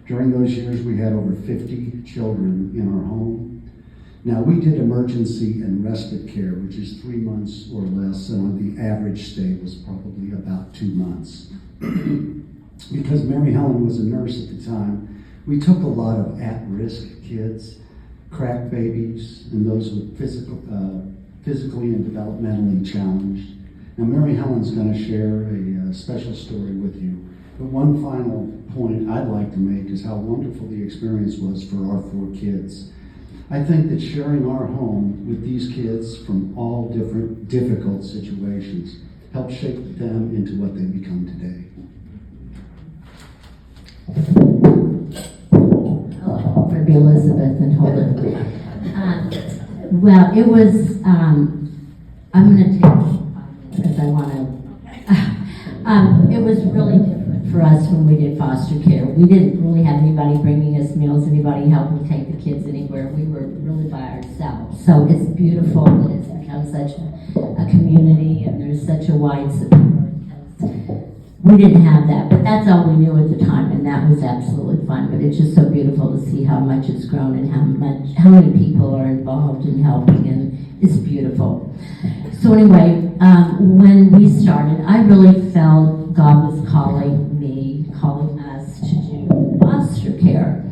During those years, we had over 50 children in our home. Now, we did emergency and respite care, which is 3 months or less, and the average stay was probably about 2 months. Because Mary Helen was a nurse at the time, we took a lot of at-risk kids, crack babies, and those with physically and developmentally challenged. Now, Mary Helen's going to share a special story with you. But one final point I'd like to make is how wonderful the experience was for our 4 kids. I think that sharing our home with these kids from all different difficult situations helped shape them into what they become today. Hello, Ruby Elizabeth and Holden. Well, it was, I'm going to take 5 minutes because I want to, it was really different for us when we did foster care. We didn't really have anybody bringing us meals, anybody helping take the kids anywhere. We were really by ourselves. So it's beautiful that it's become such a community and there's such a wide support. We didn't have that, but that's all we knew at the time, and that was absolutely fun. But it's just so beautiful to see how much it's grown and how many people are involved in helping, and it's beautiful. So anyway, when we started, I really felt God was calling us to do foster care.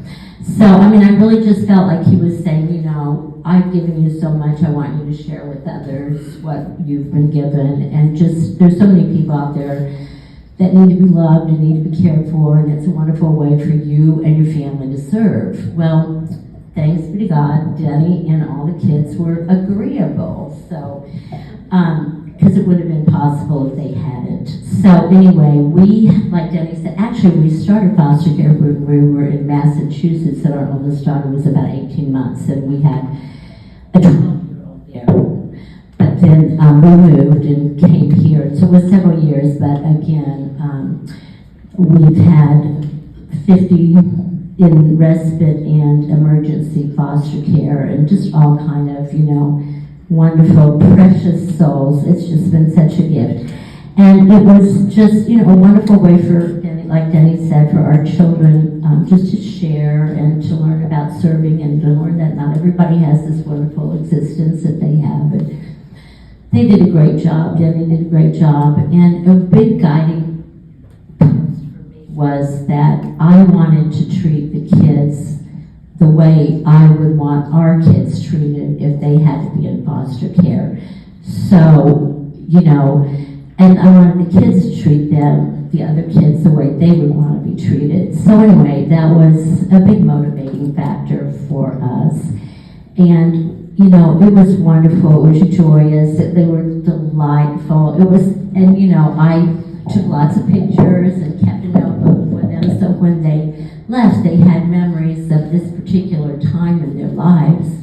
So, I mean, I really just felt like He was saying, you know, I've given you so much, I want you to share with others what you've been given. And just, there's so many people out there that need to be loved and need to be cared for, and it's a wonderful way for you and your family to serve. Well, thanks be to God, Denny and all the kids were agreeable. So, because it would have been possible if they hadn't. So anyway, we, like Denny said, actually we started foster care when we were in Massachusetts, and our oldest daughter was about 18 months, and we had a 12-year-old there. But then we moved and came here. So it was several years, but again, we've had 50 in respite and emergency foster care, and just all kind of, you know, wonderful, precious souls. It's just been such a gift. And it was just, you know, a wonderful way for, like Denny said, for our children just to share and to learn about serving and to learn that not everybody has this wonderful existence that they have. And they did a great job. Denny did a great job. And a big guiding post for me was that I wanted to treat the kids the way I would want our kids treated if they had to be in foster care. So, you know, and I wanted the kids to treat them, the other kids, the way they would want to be treated. So anyway, that was a big motivating factor for us. And, you know, it was wonderful, it was joyous, they were delightful. It was, and you know, I took lots of pictures and kept a notebook for them, so when they left, they had memories of this particular time in their lives.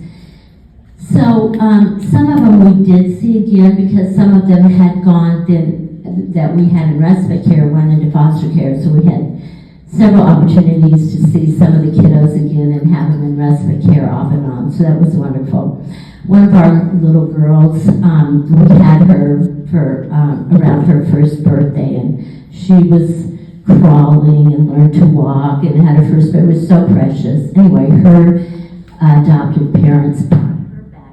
So some of them we did see again, because some of them had gone then that we had in respite care went into foster care, so we had several opportunities to see some of the kiddos again and have them in respite care off and on, so that was wonderful. One of our little girls, we had her for around her first birthday, and she was crawling and learned to walk and had her first birthday. It was so precious. Anyway, her adoptive parents brought her back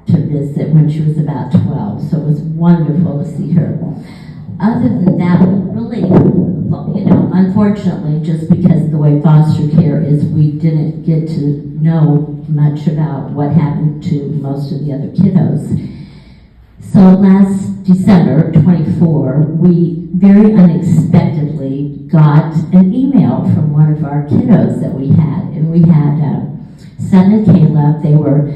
was wonderful to see her. Other than that, really, unfortunately, just because of the way foster care is, we didn't get to know much about what happened to most of the other kiddos. So last December 24, we very unexpectedly got an email from one of our kiddos that we had. And we had Son and Caleb. They were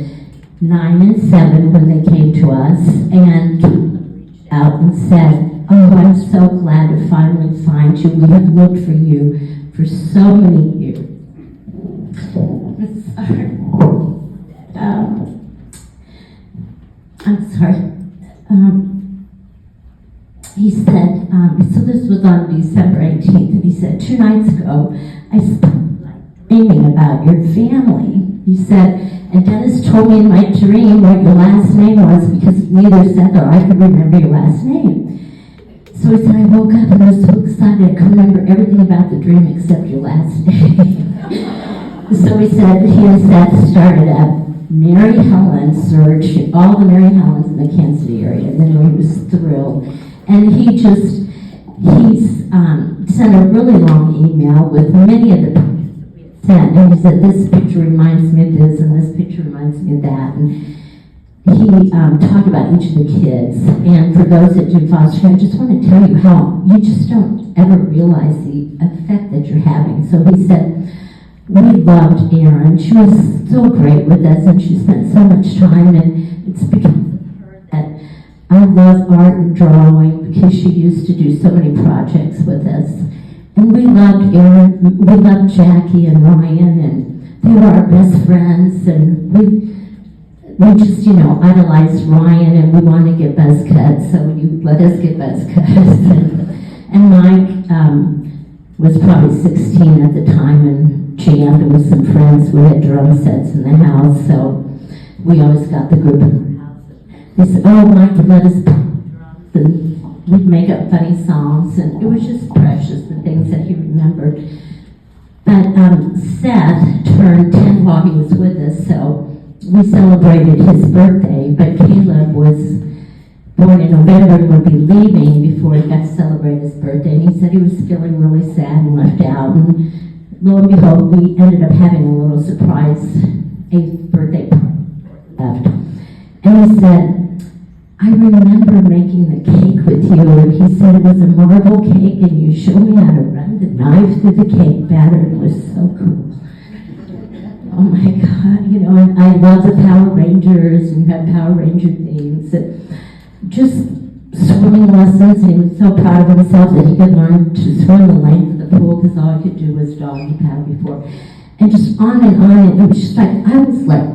9 and 7 when they came to us, and reached out and said, "Oh, I'm so glad to finally find you. We have looked for you for so many years." I'm sorry. He said, so this was on December 18th, and he said, 2 nights ago, I spent dreaming about your family. He said, and Dennis told me in my dream what your last name was, because neither Seth or I could remember your last name. So he said, I woke up and I was so excited I could remember everything about the dream except your last name. So he said he and Seth started a Mary Helen search, all the Mary Helens in the Kansas City area, and then he was thrilled. And he's sent a really long email with many of the pictures that we had sent. And he said, this picture reminds me of this, and this picture reminds me of that. And he talked about each of the kids. And for those that do foster care, I just want to tell you how you just don't ever realize the effect that you're having. So he said, we loved Erin. She was so great with us, and she spent so much time, and it's because of her that I love art and drawing, because she used to do so many projects with us. And we loved Erin, we loved Jackie and Ryan, and they were our best friends, and we just, idolized Ryan, and we wanted to get buzz cuts, so you let us get buzz cuts. And Mike was probably 16 at the time, and jammed with some friends. We had drum sets in the house, so we always got the group in our house. They said, oh, Mike would let us play drums, and we'd make up funny songs, and it was just precious, the things that he remembered. But Seth turned 10 while he was with us, so we celebrated his birthday, but Caleb was born in November and would be leaving before he got to celebrate his birthday, and he said he was feeling really sad and left out. And lo and behold, we ended up having a little surprise 8th birthday party left. And he said, I remember making the cake with you, and he said it was a marble cake, and you showed me how to run the knife through the cake batter, and it was so cool. Oh my God, and I love the Power Rangers, and you had Power Ranger themes, and just swimming lessons, and he was so proud of himself that he could learn to swim the length of the pool, because all he could do was doggy paddle before. And just on, and it was just like, I was like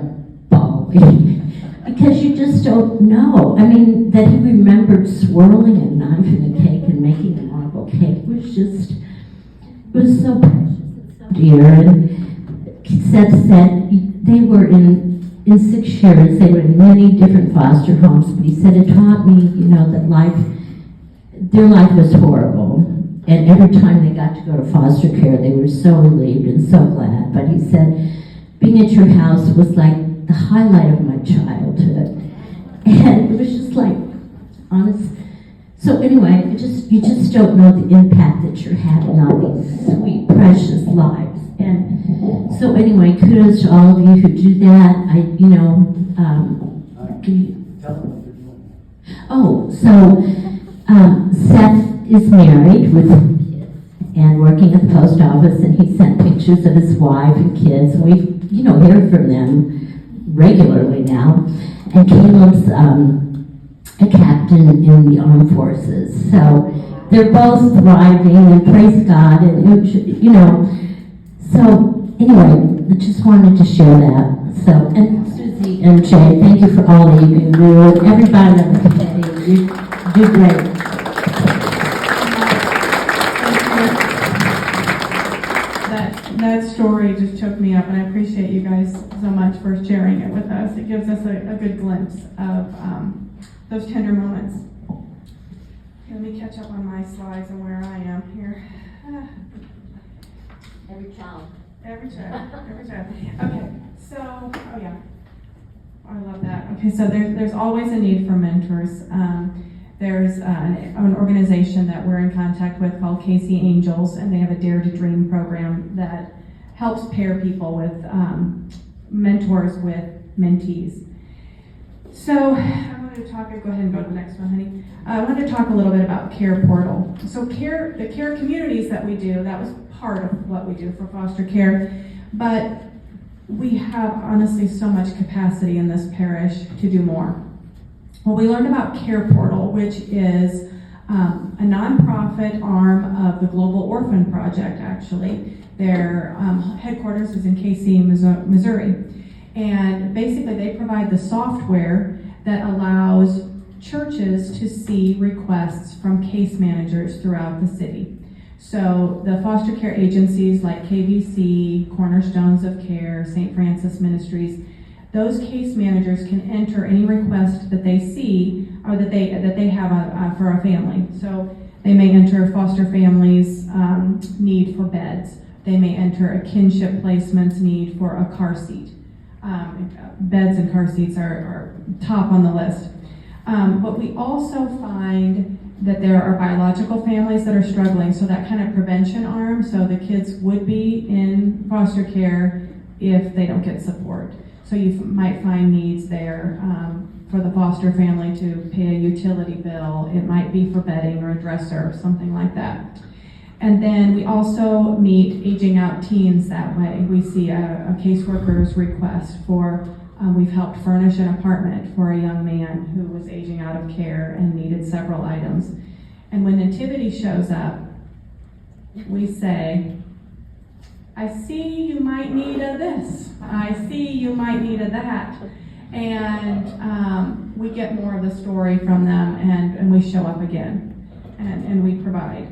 bawling, because you just don't know. I mean, that he remembered swirling a knife in a cake and making a marble cake was just, it was so precious and so dear. And Seth said they were in 6 years, they were in many different foster homes, but he said it taught me, that their life was horrible. And every time they got to go to foster care, they were so relieved and so glad. But he said, being at your house was like the highlight of my childhood. And it was just like, honest. So anyway, you just don't know the impact that you're having on these sweet, precious lives. And so anyway, kudos to all of you who do that. Seth is married with and working at the post office, and he sent pictures of his wife and kids. And we, hear from them regularly now. And Caleb's a captain in the armed forces. So they're both thriving, and praise God. And, so anyway, I just wanted to share that. So, and Susie and Jay, thank you for all that you can do. And everybody on the committee, you do great. That story just choked me up, and I appreciate you guys so much for sharing it with us. It gives us a good glimpse of those tender moments. Okay, let me catch up on my slides and where I am here. Every child. Every child. Okay, so, oh yeah. I love that. Okay, so there's always a need for mentors. There's an organization that we're in contact with called Casey Angels, and they have a Dare to Dream program that helps pair people with mentors with mentees. So I wanted to talk, go ahead and go to the next one, honey. I wanted to talk a little bit about Care Portal. So the care communities that we do, that was part of what we do for foster care, but we have honestly so much capacity in this parish to do more. Well, we learned about Care Portal, which is a nonprofit arm of the Global Orphan Project, actually. Their headquarters is in KC, Missouri. And basically they provide the software that allows churches to see requests from case managers throughout the city. So the foster care agencies like KVC, Cornerstones of Care, St. Francis Ministries, those case managers can enter any request that they see or that they have for a family. So they may enter foster families' need for beds. They may enter a kinship placements need for a car seat. Beds and car seats are top on the list. But we also find that there are biological families that are struggling, so that kind of prevention arm, so the kids would be in foster care if they don't get support. So you might find needs there for the foster family to pay a utility bill. It might be for bedding or a dresser, something like that. And then we also meet aging out teens that way. We see a caseworker's request for, we've helped furnish an apartment for a young man who was aging out of care and needed several items. And when Nativity shows up, we say, I see you might need a this. I see you might need a that. And we get more of the story from them, and we show up again, and we provide.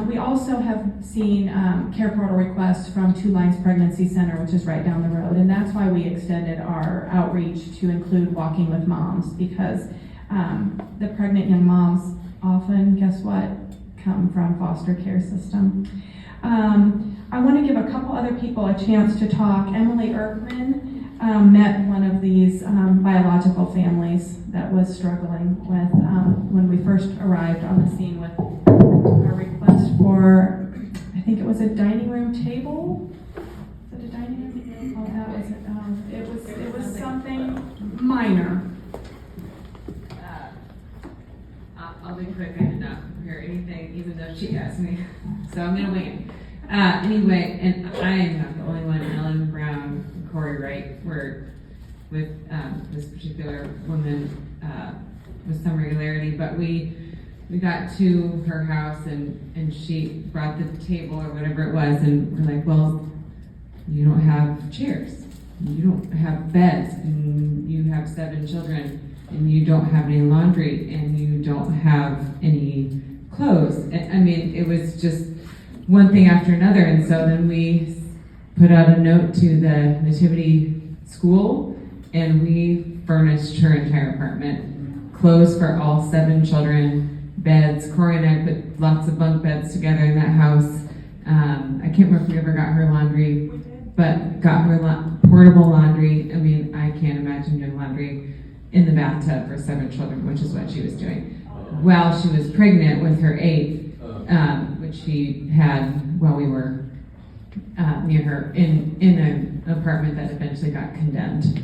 We also have seen Care Portal requests from Two Lines Pregnancy Center, which is right down the road, and that's why we extended our outreach to include Walking with Moms, because the pregnant young moms often, guess what, come from foster care system. I want to give a couple other people a chance to talk. Emily Erkman met one of these biological families that was struggling with, when we first arrived on the scene, with a request for, I think it was a dining room table. Was it a dining room? Oh, that was it. It was something minor. I'll be quick. I did not hear anything, even though she asked me. So I'm gonna wait. Anyway, and I am not the only one. Ellen Brown and Corey Wright were with this particular woman with some regularity, but we got to her house and she brought the table or whatever it was, and we're like, well, you don't have chairs, you don't have beds, and you have 7 children, and you don't have any laundry, and you don't have any clothes. I mean, it was just one thing after another. And so then we put out a note to the Nativity School, and we furnished her entire apartment, clothes for all 7 children, beds. Corey and I put lots of bunk beds together in that house. I can't remember if we ever got her laundry, but got her portable laundry. I mean, I can't imagine doing laundry in the bathtub for 7 children, which is what she was doing while she was pregnant with her 8th, which she had while we were near her in an apartment that eventually got condemned.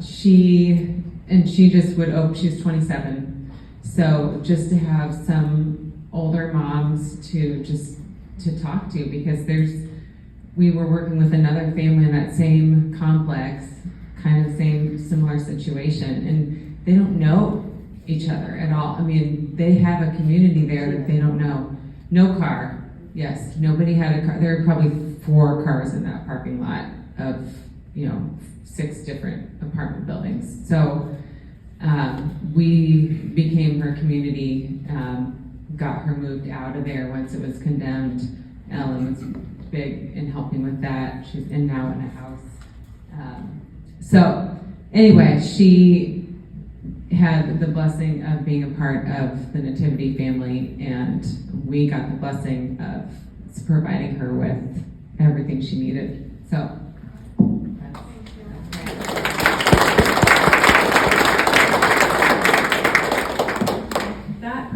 She just would open. She was 27, so just to have some older moms to talk to, because we were working with another family in that same complex, kind of similar situation, and they don't know each other at all. I mean, they have a community there that they don't know. No car. Yes, nobody had a car. There were probably 4 cars in that parking lot of 6 different apartment buildings. So we became her community, got her moved out of there once it was condemned. Ellen was big in helping with that. She's now in a house. So anyway, she had the blessing of being a part of the Nativity family, and we got the blessing of providing her with everything she needed. So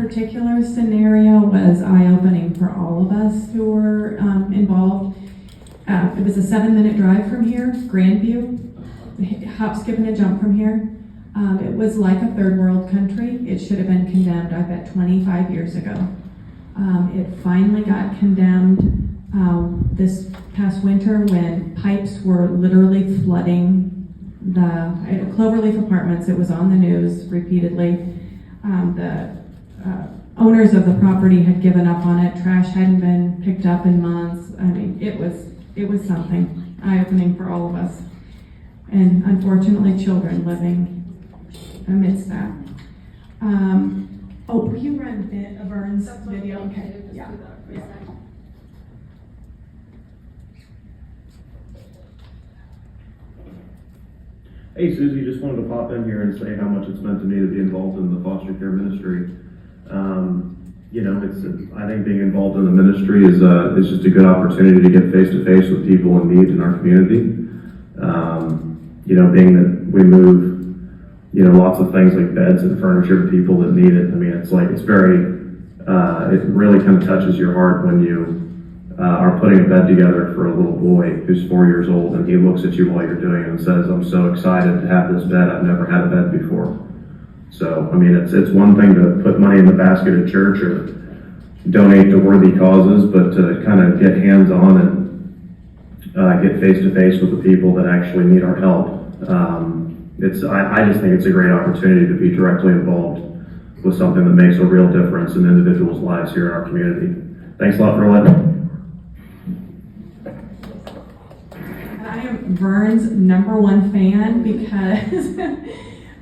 particular scenario was eye-opening for all of us who were involved. It was a 7-minute drive from here, Grandview, hop, skip, and a jump from here. It was like a third world country. It should have been condemned, I bet, 25 years ago. It finally got condemned this past winter when pipes were literally flooding the Cloverleaf Apartments. It was on the news repeatedly. The owners of the property had given up on it. Trash hadn't been picked up in months. I mean, it was something eye-opening for all of us. And unfortunately, children living amidst that. Will you run Vern's video? Okay. Yeah. Hey Susie, just wanted to pop in here and say how much it's meant to me to be involved in the foster care ministry. I think being involved in the ministry is just a good opportunity to get face to face with people in need in our community. Being that we move, lots of things like beds and furniture to people that need it. I mean, it really kind of touches your heart when you are putting a bed together for a little boy who's 4 years old, and he looks at you while you're doing it and says, "I'm so excited to have this bed. I've never had a bed before." So, I mean, it's one thing to put money in the basket at church or donate to worthy causes, but to kind of get hands-on and get face-to-face with the people that actually need our help. I just think it's a great opportunity to be directly involved with something that makes a real difference in individuals' lives here in our community. Thanks a lot for letting me. I am Vern's #1 fan because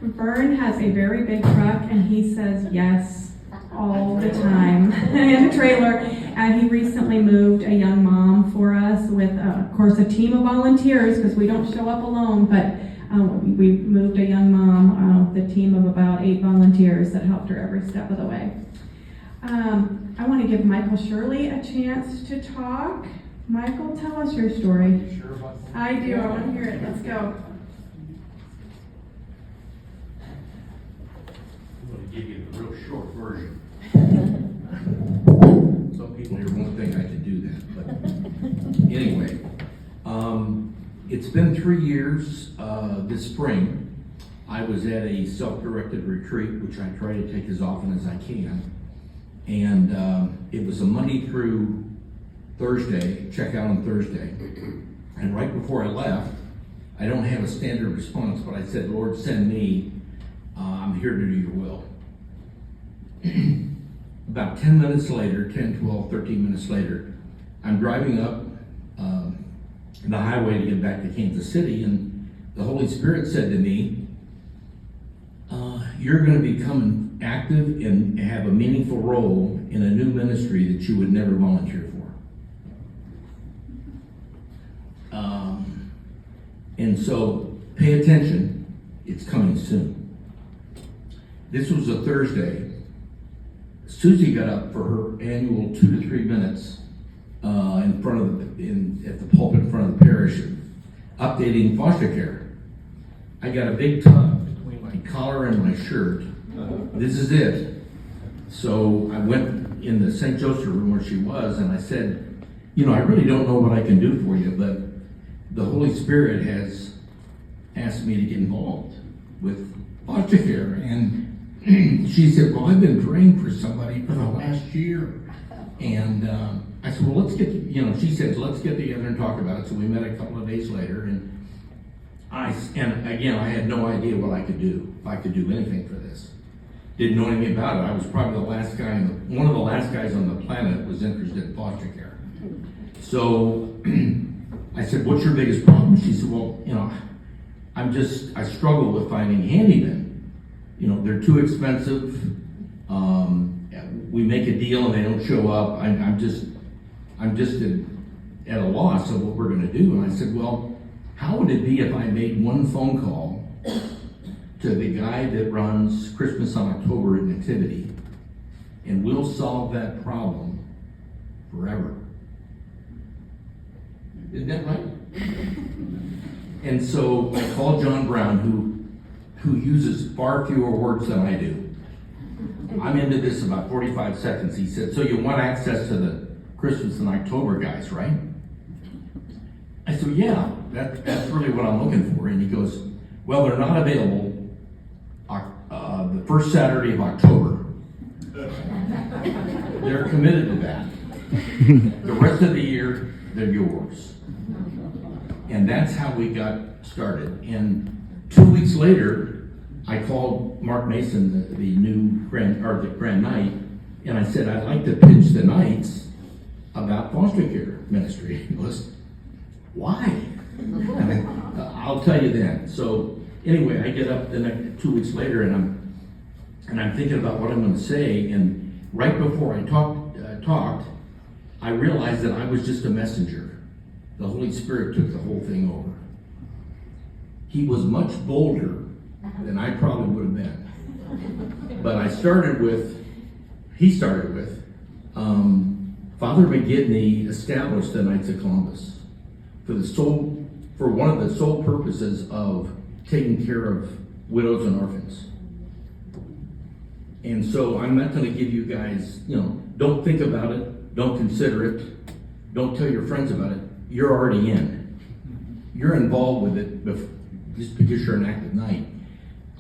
Vern has a very big truck and he says yes all the time in a trailer. And he recently moved a young mom for us with, of course, a team of volunteers because we don't show up alone, but we moved a young mom with a team of about 8 volunteers that helped her every step of the way. I want to give Michael Shirley a chance to talk. Michael, tell us your story. Sure about that? I do. I want to hear it. Let's go. I'm going to give you the real short version. Some people here won't think I can do that, but anyway, it's been 3 years. This spring, I was at a self-directed retreat, which I try to take as often as I can, and it was a Monday through Thursday, check out on Thursday, and right before I left, I don't have a standard response, but I said, "Lord, send me. I'm here to do your will." About 10 minutes later, 10, 12, 13 minutes later, I'm driving up the highway to get back to Kansas City, and the Holy Spirit said to me, "You're going to become active and have a meaningful role in a new ministry that you would never volunteer for." And so pay attention, it's coming soon. This was a Thursday. Susie got up for her annual 2 to 3 minutes at the pulpit in front of the parish, updating foster care. I got a big tug between my collar and my shirt. This is it. So I went in the St. Joseph room where she was, and I said, "I really don't know what I can do for you, but the Holy Spirit has asked me to get involved with foster care." And she said, "Well, I've been praying for somebody for the last year." And I said, "Well, let's get," she said, "let's get together and talk about it." So we met a couple of days later, and again, I had no idea what I could do, if I could do anything for this. Didn't know anything about it. I was probably one of the last guys on the planet was interested in foster care. So I said, "What's your biggest problem?" She said, "Well, I struggle with finding handymen. They're too expensive. We make a deal and they don't show up. I'm just at a loss of what we're going to do." And I said, "Well, how would it be if I made one phone call to the guy that runs Christmas on October at Nativity, and we'll solve that problem forever?" Isn't that right? And so I called John Brown, who uses far fewer words than I do. I'm into this about 45 seconds. He said, so you want access to the Christmas and October guys, right? I said, yeah, that's really what I'm looking for. And he goes, well, they're not available the first Saturday of October. They're committed to that. The rest of the year, they're yours. And that's how we got started. And 2 weeks later, I called Mark Mason, the new Grand Knight, and I said, I'd like to pitch the Knights about foster care ministry. He goes, why? And I'll tell you then. So anyway, I get up the next 2 weeks later, and I'm thinking about what I'm going to say. And right before I talked, I realized that I was just a messenger. The Holy Spirit took the whole thing over. He was much bolder than I probably would have been. But he started with, Father McGidney established the Knights of Columbus for one of the sole purposes of taking care of widows and orphans. And so I'm not going to give you guys, don't think about it, don't consider it, don't tell your friends about it. You're already in. You're involved with it just because you're an active Knight.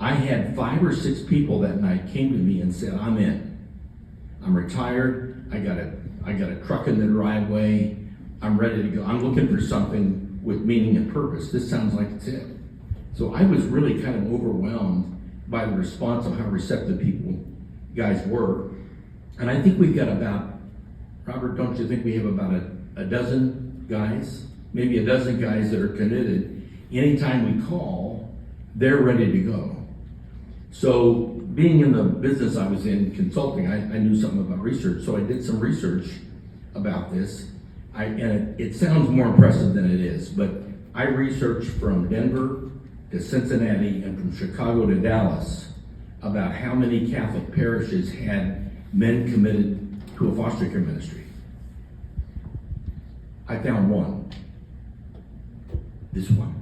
I had 5 or 6 people that night came to me and said, I'm in. I'm retired. I got a truck in the driveway. I'm ready to go. I'm looking for something with meaning and purpose. This sounds like it's it. So I was really kind of overwhelmed by the response of how receptive guys were. And I think we've got about, Robert, don't you think we have about a dozen guys? Maybe a dozen guys that are committed. Anytime we call, they're ready to go. So being in the business I was in, consulting, I knew something about research. So I did some research about this. And it sounds more impressive than it is, but I researched from Denver to Cincinnati and from Chicago to Dallas about how many Catholic parishes had men committed to a foster care ministry. I found one. This one.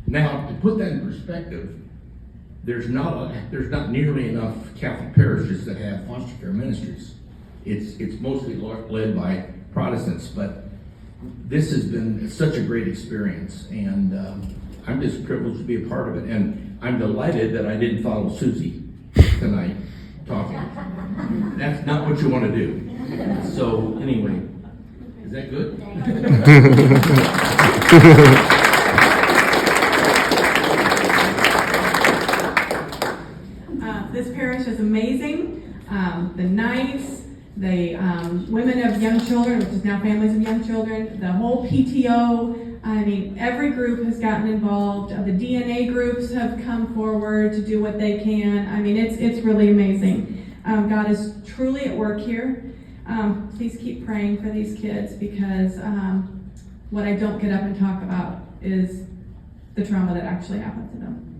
Now, to put that in perspective, there's not nearly enough Catholic parishes that have foster care ministries. It's mostly led by Protestants, but this has been such a great experience, and I'm just privileged to be a part of it. And I'm delighted that I didn't follow Susie tonight talking. That's not what you want to do. So anyway, is that good? This parish is amazing. The Knights, the Women of Young Children, which is now Families of Young Children, the whole PTO. I mean, every group has gotten involved. The DNA groups have come forward to do what they can. I mean, it's really amazing. God is truly at work here. Please keep praying for these kids, because what I don't get up and talk about is the trauma that actually happened to them.